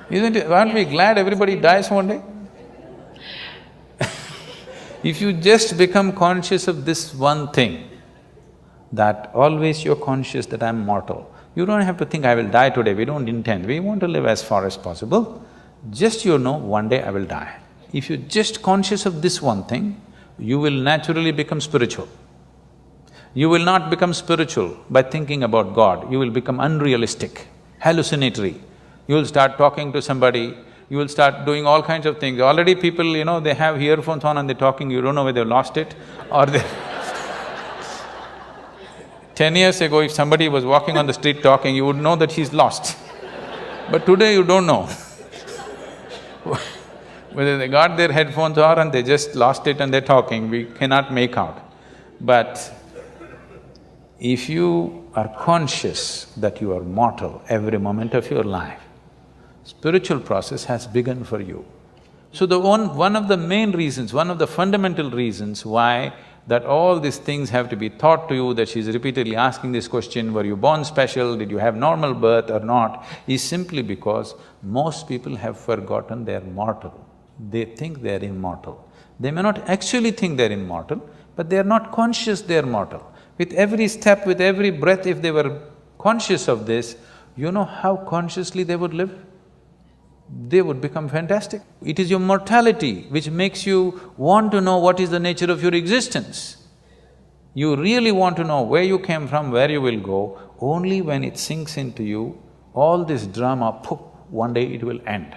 Isn't it? Aren't we glad everybody dies one day? If you just become conscious of this one thing, that always you're conscious that I'm mortal, you don't have to think, I will die today, we don't intend, we want to live as far as possible. Just one day I will die. If you're just conscious of this one thing, you will naturally become spiritual. You will not become spiritual by thinking about God, you will become unrealistic, hallucinatory. You will start talking to somebody, you will start doing all kinds of things. Already people, they have earphones on and they're talking, you don't know whether they've lost it or they… 10 years ago, if somebody was walking on the street talking, you would know that he's lost. But today you don't know whether they got their headphones on and they just lost it and they're talking, we cannot make out. But if you are conscious that you are mortal every moment of your life, spiritual process has begun for you. So one of the main reasons, one of the fundamental reasons why that all these things have to be taught to you, that she's repeatedly asking this question, were you born special, did you have normal birth or not, is simply because most people have forgotten they're mortal. They think they're immortal. They may not actually think they're immortal, but they're not conscious they're mortal. With every step, with every breath, if they were conscious of this, you know how consciously they would live? They would become fantastic. It is your mortality which makes you want to know what is the nature of your existence. You really want to know where you came from, where you will go. Only when it sinks into you, all this drama, poof, one day it will end.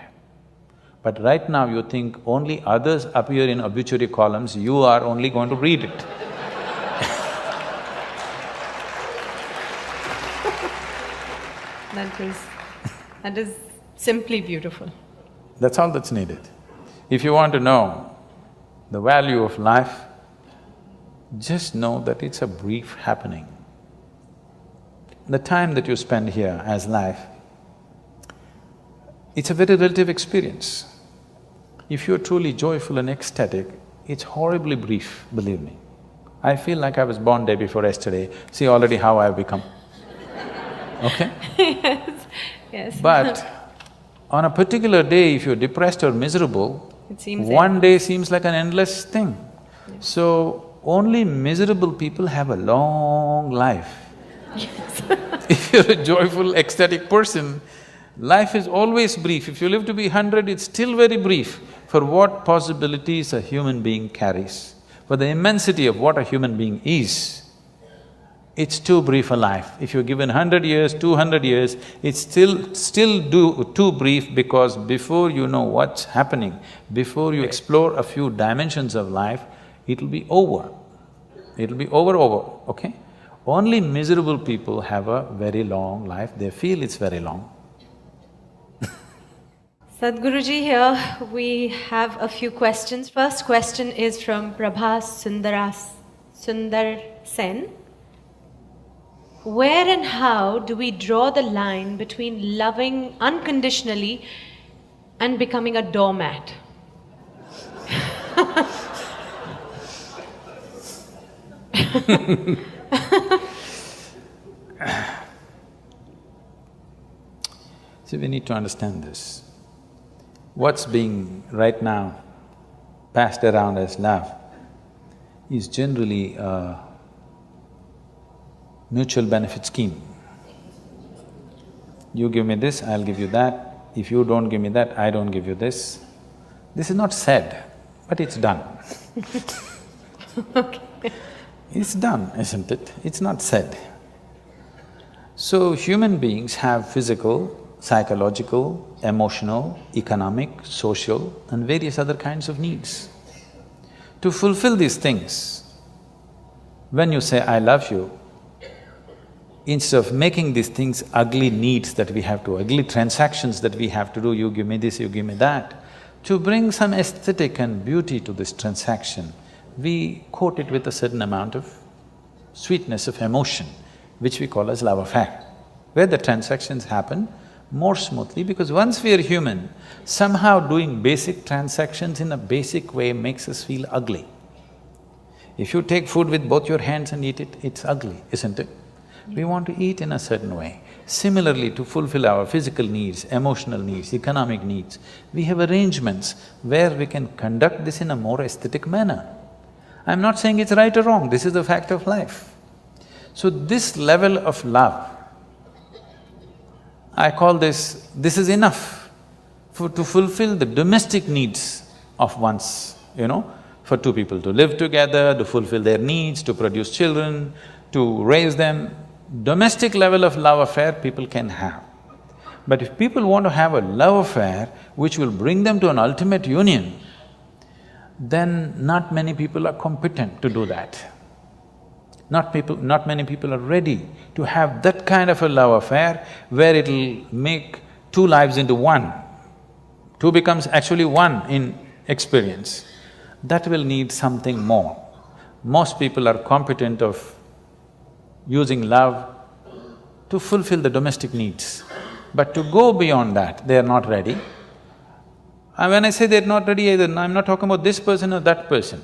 But right now you think only others appear in obituary columns, you are only going to read it. That is simply beautiful. That's all that's needed. If you want to know the value of life, just know that it's a brief happening. The time that you spend here as life, it's a very relative experience. If you're truly joyful and ecstatic, it's horribly brief, believe me. I feel like I was born day before yesterday, see already how I've become. Okay? Yes. But on a particular day, if you're depressed or miserable, it seems one day seems like an endless thing. Yeah. So, only miserable people have a long life. Yes. If you're a joyful, ecstatic person, life is always brief. If you live to be 100, it's still very brief for what possibilities a human being carries, for the immensity of what a human being is. It's too brief a life. If you're given 100 years, 200 years, it's still too brief, because before you know what's happening, before you explore a few dimensions of life, it'll be over. It'll be over, okay? Only miserable people have a very long life, they feel it's very long. Sadhguruji, here we have a few questions. First question is from Prabhas Sundar Sen. Where and how do we draw the line between loving unconditionally and becoming a doormat? See, we need to understand this. What's being right now passed around as love is generally a mutual benefit scheme. You give me this, I'll give you that. If you don't give me that, I don't give you this. This is not said, but it's done. Okay. It's done, isn't it? It's not said. So, human beings have physical, psychological, emotional, economic, social and various other kinds of needs. To fulfill these things, when you say, I love you, instead of making these things ugly needs that we have to, ugly transactions that we have to do, you give me this, you give me that, to bring some aesthetic and beauty to this transaction, we coat it with a certain amount of sweetness of emotion, which we call as love affair, where the transactions happen more smoothly, because once we are human, somehow doing basic transactions in a basic way makes us feel ugly. If you take food with both your hands and eat it, it's ugly, isn't it? We want to eat in a certain way. Similarly, to fulfill our physical needs, emotional needs, economic needs, we have arrangements where we can conduct this in a more aesthetic manner. I'm not saying it's right or wrong, this is the fact of life. So this level of love, I call this is enough to fulfill the domestic needs of one's, for two people to live together, to fulfill their needs, to produce children, to raise them. Domestic level of love affair people can have. But if people want to have a love affair which will bring them to an ultimate union, then not many people are competent to do that. Not many people are ready to have that kind of a love affair where it'll make two lives into one. Two becomes actually one in experience. That will need something more. Most people are competent of using love to fulfill the domestic needs. But to go beyond that, they are not ready. And when I say they're not ready either, I'm not talking about this person or that person.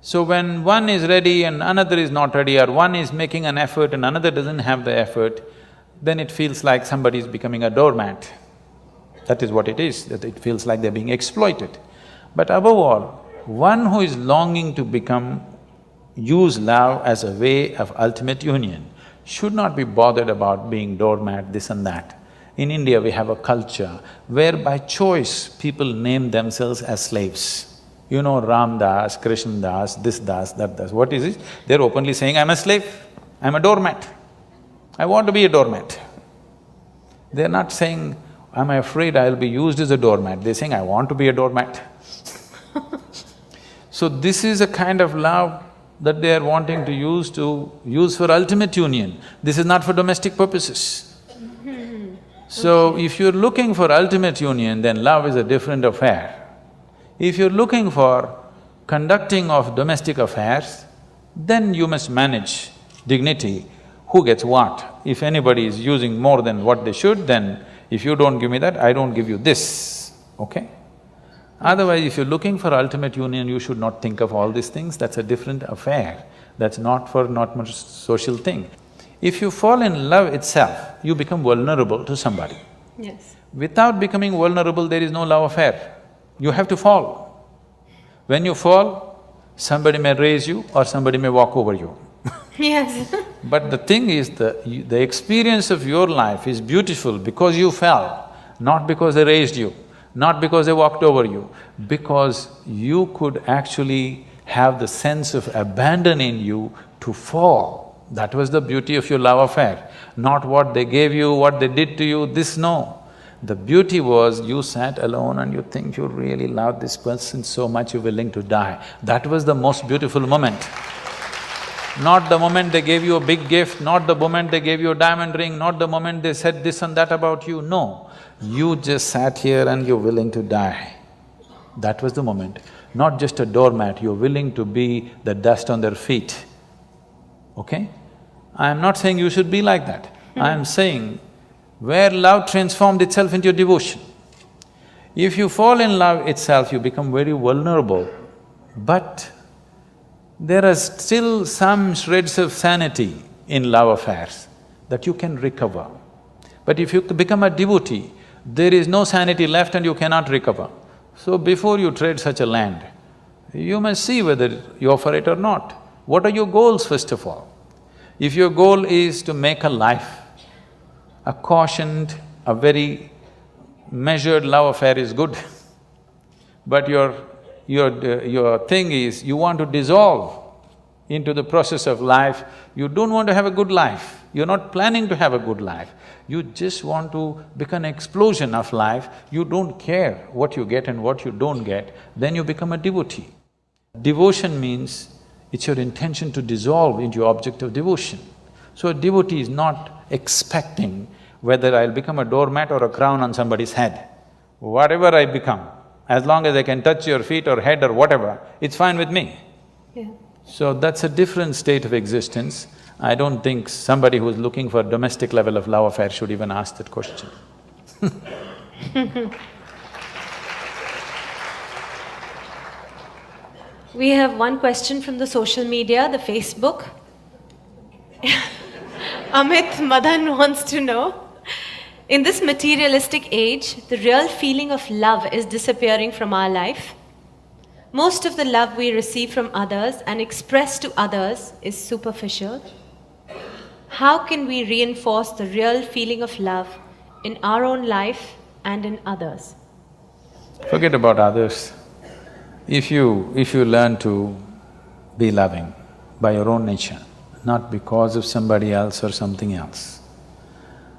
So when one is ready and another is not ready, or one is making an effort and another doesn't have the effort, then it feels like somebody is becoming a doormat. That is what it is, that it feels like they're being exploited. But above all, one who is longing to use love as a way of ultimate union should not be bothered about being doormat, this and that. In India, we have a culture where by choice people name themselves as slaves. You know, Ram Das, Krishna Das, this Das, that Das. What is it? They're openly saying, I'm a slave, I'm a doormat, I want to be a doormat. They're not saying, I'm afraid I'll be used as a doormat, they're saying, I want to be a doormat. So this is a kind of love that they are wanting to use for ultimate union. This is not for domestic purposes. So if you're looking for ultimate union, then love is a different affair. If you're looking for conducting of domestic affairs, then you must manage dignity, who gets what. If anybody is using more than what they should, then if you don't give me that, I don't give you this, okay? Otherwise, if you're looking for ultimate union, you should not think of all these things, that's a different affair. That's not much social thing. If you fall in love itself, you become vulnerable to somebody. Yes. Without becoming vulnerable, there is no love affair. You have to fall. When you fall, somebody may raise you or somebody may walk over you. Yes. But the thing is, the experience of your life is beautiful because you fell, not because they raised you, not because they walked over you, because you could actually have the sense of abandon in you to fall. That was the beauty of your love affair, not what they gave you, what they did to you, this no. The beauty was you sat alone and you think you really love this person so much you're willing to die. That was the most beautiful moment. Not the moment they gave you a big gift, not the moment they gave you a diamond ring, not the moment they said this and that about you, no. You just sat here and you're willing to die. That was the moment. Not just a doormat, you're willing to be the dust on their feet, okay? I'm not saying you should be like that. I'm saying where love transformed itself into devotion. If you fall in love itself, you become very vulnerable, but there are still some shreds of sanity in love affairs that you can recover. But if you become a devotee, there is no sanity left and you cannot recover. So before you tread such a land, you must see whether you offer it or not. What are your goals, first of all? If your goal is to make a life, a cautioned, a very measured love affair is good. But your thing is, you want to dissolve into the process of life, you don't want to have a good life, you're not planning to have a good life, you just want to become an explosion of life, you don't care what you get and what you don't get, then you become a devotee. Devotion means it's your intention to dissolve into your object of devotion. So a devotee is not expecting whether I'll become a doormat or a crown on somebody's head. Whatever I become, as long as I can touch your feet or head or whatever, it's fine with me. Yeah. So that's a different state of existence. I don't think somebody who's looking for domestic level of love affair should even ask that question. We have one question from the social media, the Facebook. Amit Madan wants to know, in this materialistic age, the real feeling of love is disappearing from our life. Most of the love we receive from others and express to others is superficial. How can we reinforce the real feeling of love in our own life and in others? Forget about others. If you learn to be loving by your own nature, not because of somebody else or something else.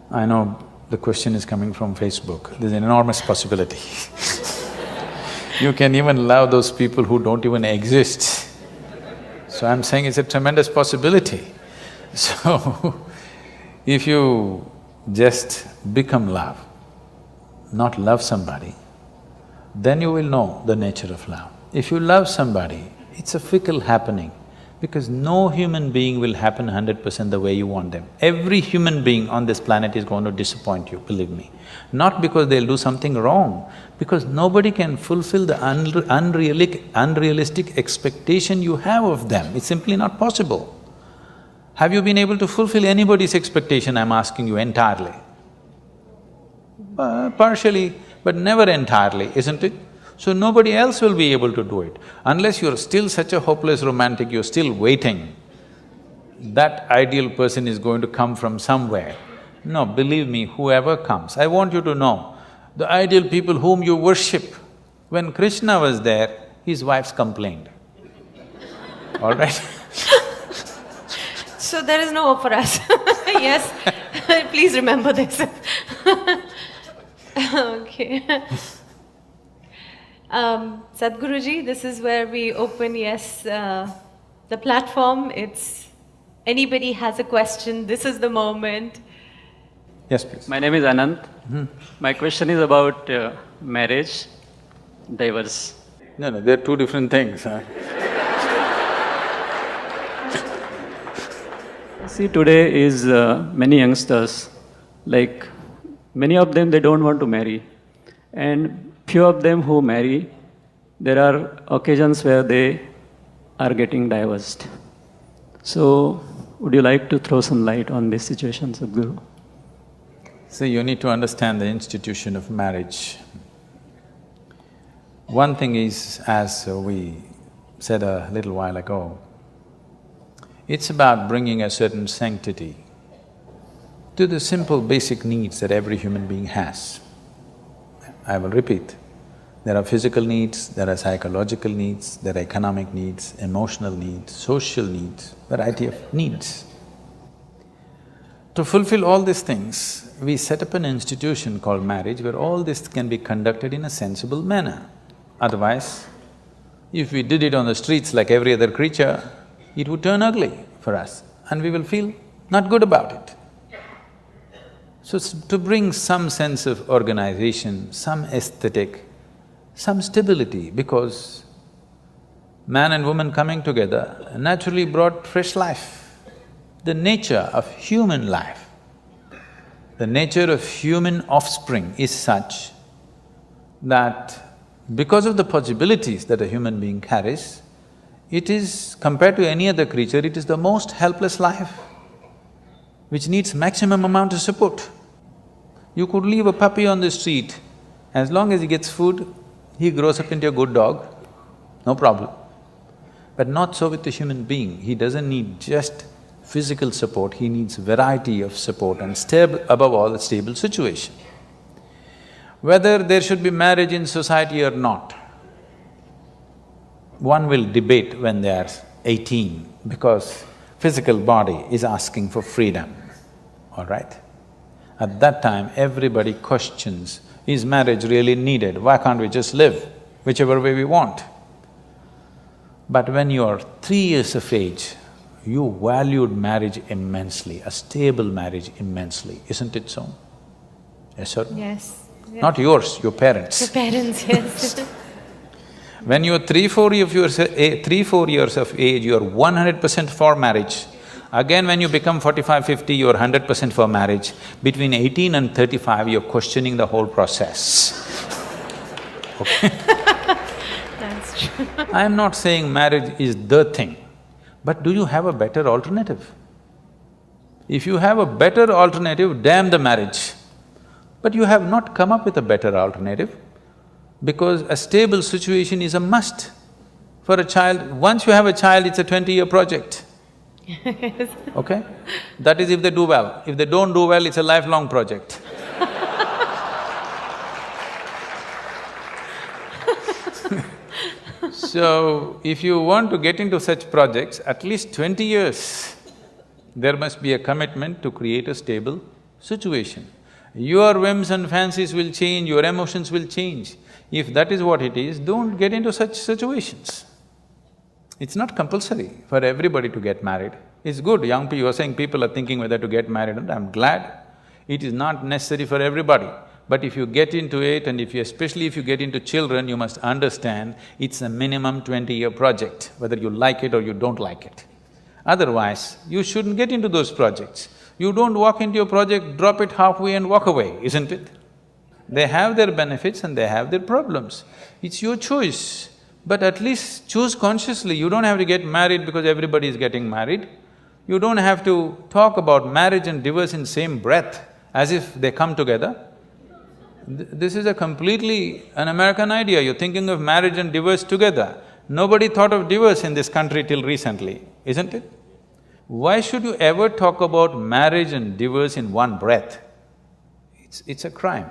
I know the question is coming from Facebook, there's an enormous possibility. You can even love those people who don't even exist. So I'm saying it's a tremendous possibility. So, if you just become love, not love somebody, then you will know the nature of love. If you love somebody, it's a fickle happening. Because no human being will happen 100% the way you want them. Every human being on this planet is going to disappoint you, believe me. Not because they'll do something wrong, because nobody can fulfill the unrealistic expectation you have of them. It's simply not possible. Have you been able to fulfill anybody's expectation, I'm asking you, entirely? Partially, but never entirely, isn't it? So nobody else will be able to do it. Unless you're still such a hopeless romantic, you're still waiting, that ideal person is going to come from somewhere. No, believe me, whoever comes, I want you to know, the ideal people whom you worship, when Krishna was there, his wives complained, all right? So there is no hope for us. Yes, please remember this. Okay. Sadhguruji, this is where we open, the platform. It's anybody has a question, this is the moment. Yes, please. My name is Anant. My question is about marriage, divorce. No, they're two different things, huh? See, today is many youngsters, like many of them, they don't want to marry. And few of them who marry, there are occasions where they are getting divorced. So, would you like to throw some light on this situation, Sadhguru? So you need to understand the institution of marriage. One thing is, as we said a little while ago, it's about bringing a certain sanctity to the simple basic needs that every human being has. I will repeat, there are physical needs, there are psychological needs, there are economic needs, emotional needs, social needs, variety of needs. To fulfill all these things, we set up an institution called marriage where all this can be conducted in a sensible manner. Otherwise, if we did it on the streets like every other creature, it would turn ugly for us and we will feel not good about it. So, to bring some sense of organization, some aesthetic, some stability, because man and woman coming together naturally brought fresh life. The nature of human life, the nature of human offspring is such that because of the possibilities that a human being carries, it is, compared to any other creature, it is the most helpless life, which needs maximum amount of support. You could leave a puppy on the street, as long as he gets food, he grows up into a good dog, no problem. But not so with the human being, he doesn't need just physical support, he needs variety of support and above all, a stable situation. Whether there should be marriage in society or not, one will debate when they are 18 because physical body is asking for freedom, all right? At that time, everybody questions, is marriage really needed? Why can't we just live whichever way we want? But when you are 3 years of age, you valued marriage immensely, a stable marriage immensely, isn't it so? Yes or no? Yes. Yeah. Not yours, your parents. Your parents, yes. When you're 3-4 years of age, you're 100% for marriage. Again, when you become 45-50, you're 100% for marriage. Between 18 and 35, you're questioning the whole process. Okay? That's true. I'm not saying marriage is the thing, but do you have a better alternative? If you have a better alternative, damn the marriage. But you have not come up with a better alternative, because a stable situation is a must for a child. Once you have a child, it's a 20-year project. Yes. Okay? That is if they do well. If they don't do well, it's a lifelong project. So, if you want to get into such projects, at least 20 years, there must be a commitment to create a stable situation. Your whims and fancies will change, your emotions will change. If that is what it is, don't get into such situations. It's not compulsory for everybody to get married. It's good, young people, you're saying people are thinking whether to get married, and I'm glad. It is not necessary for everybody. But if you get into it, and especially if you get into children, you must understand it's a minimum 20-year project, whether you like it or you don't like it. Otherwise, you shouldn't get into those projects. You don't walk into a project, drop it halfway and walk away, isn't it? They have their benefits and they have their problems. It's your choice, but at least choose consciously. You don't have to get married because everybody is getting married. You don't have to talk about marriage and divorce in same breath as if they come together. This is a completely an American idea. You're thinking of marriage and divorce together. Nobody thought of divorce in this country till recently, isn't it? Why should you ever talk about marriage and divorce in one breath? It's a crime.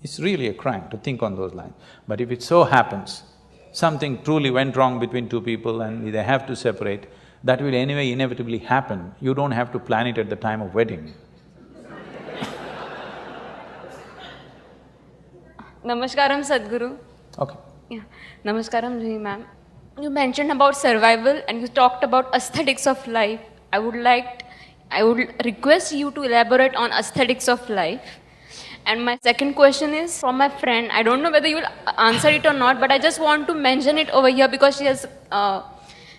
It's really a crime to think on those lines. But if it so happens, something truly went wrong between two people and they have to separate, that will anyway inevitably happen. You don't have to plan it at the time of wedding. Namaskaram, Sadhguru. Okay. Yeah. Namaskaram, Juhi ma'am. You mentioned about survival and you talked about aesthetics of life. I would request you to elaborate on aesthetics of life. And my second question is from my friend. I don't know whether you will answer it or not, but I just want to mention it over here because she has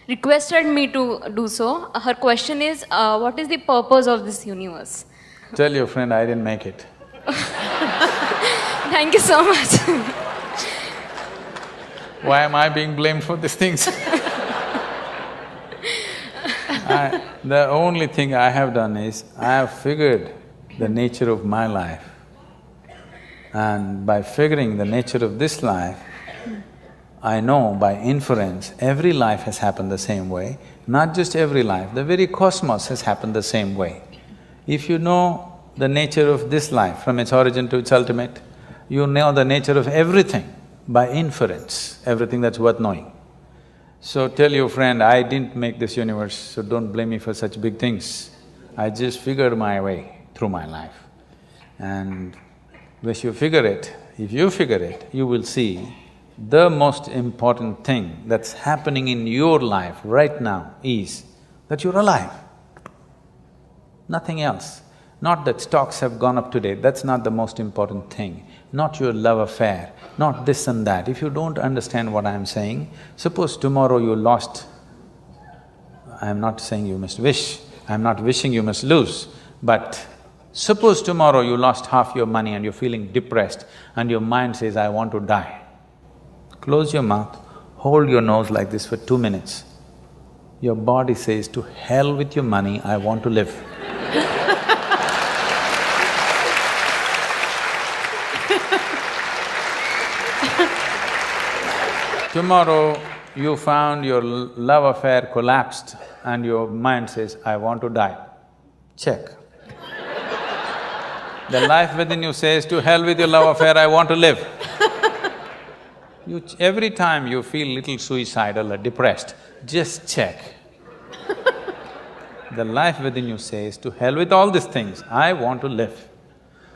requested me to do so. Her question is, what is the purpose of this universe? Tell your friend I didn't make it. Thank you so much. Why am I being blamed for these things? The only thing I have done is, I have figured the nature of my life. And by figuring the nature of this life, I know by inference, every life has happened the same way. Not just every life, the very cosmos has happened the same way. If you know the nature of this life from its origin to its ultimate, you know the nature of everything by inference, everything that's worth knowing. So tell your friend, I didn't make this universe, so don't blame me for such big things. I just figured my way through my life. And if you figure it, you will see the most important thing that's happening in your life right now is that you're alive. Nothing else. Not that stocks have gone up today, that's not the most important thing. Not your love affair, not this and that. If you don't understand what I'm saying, suppose tomorrow you lost… I'm not saying you must wish, I'm not wishing you must lose, but suppose tomorrow you lost half your money and you're feeling depressed and your mind says, I want to die. Close your mouth, hold your nose like this for 2 minutes. Your body says, to hell with your money, I want to live. Tomorrow, you found your love affair collapsed and your mind says, I want to die. Check. The life within you says, to hell with your love affair, I want to live. Every time you feel little suicidal or depressed, just check. The life within you says, to hell with all these things, I want to live.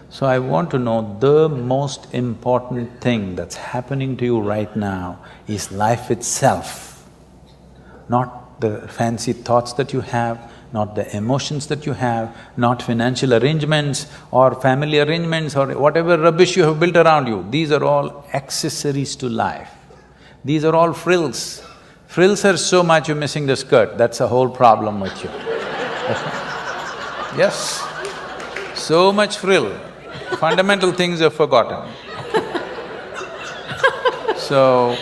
So I want to know the most important thing that's happening to you right now is life itself. Not the fancy thoughts that you have, not the emotions that you have, not financial arrangements or family arrangements or whatever rubbish you have built around you. These are all accessories to life. These are all frills. Frills are so much you're missing the skirt, that's the whole problem with you. Yes, so much frill. Fundamental things are forgotten. So,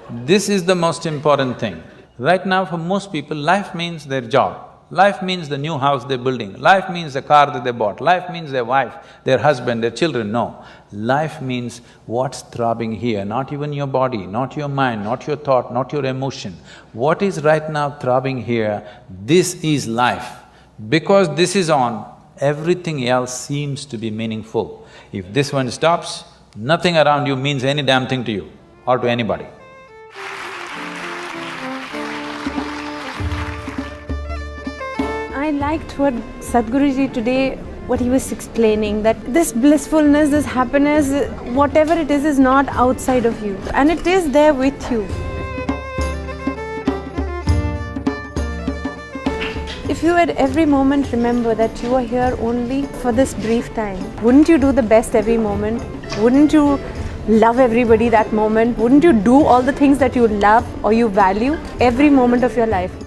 this is the most important thing. Right now for most people, life means their job, life means the new house they're building, life means the car that they bought, life means their wife, their husband, their children. No, life means what's throbbing here, not even your body, not your mind, not your thought, not your emotion. What is right now throbbing here, this is life. Because this is on, everything else seems to be meaningful. If this one stops, nothing around you means any damn thing to you or to anybody. I liked what Sadhguruji today, what he was explaining, that this blissfulness, this happiness, whatever it is not outside of you and it is there with you. If you at every moment remember that you are here only for this brief time, wouldn't you do the best every moment? Wouldn't you love everybody that moment? Wouldn't you do all the things that you love or you value every moment of your life?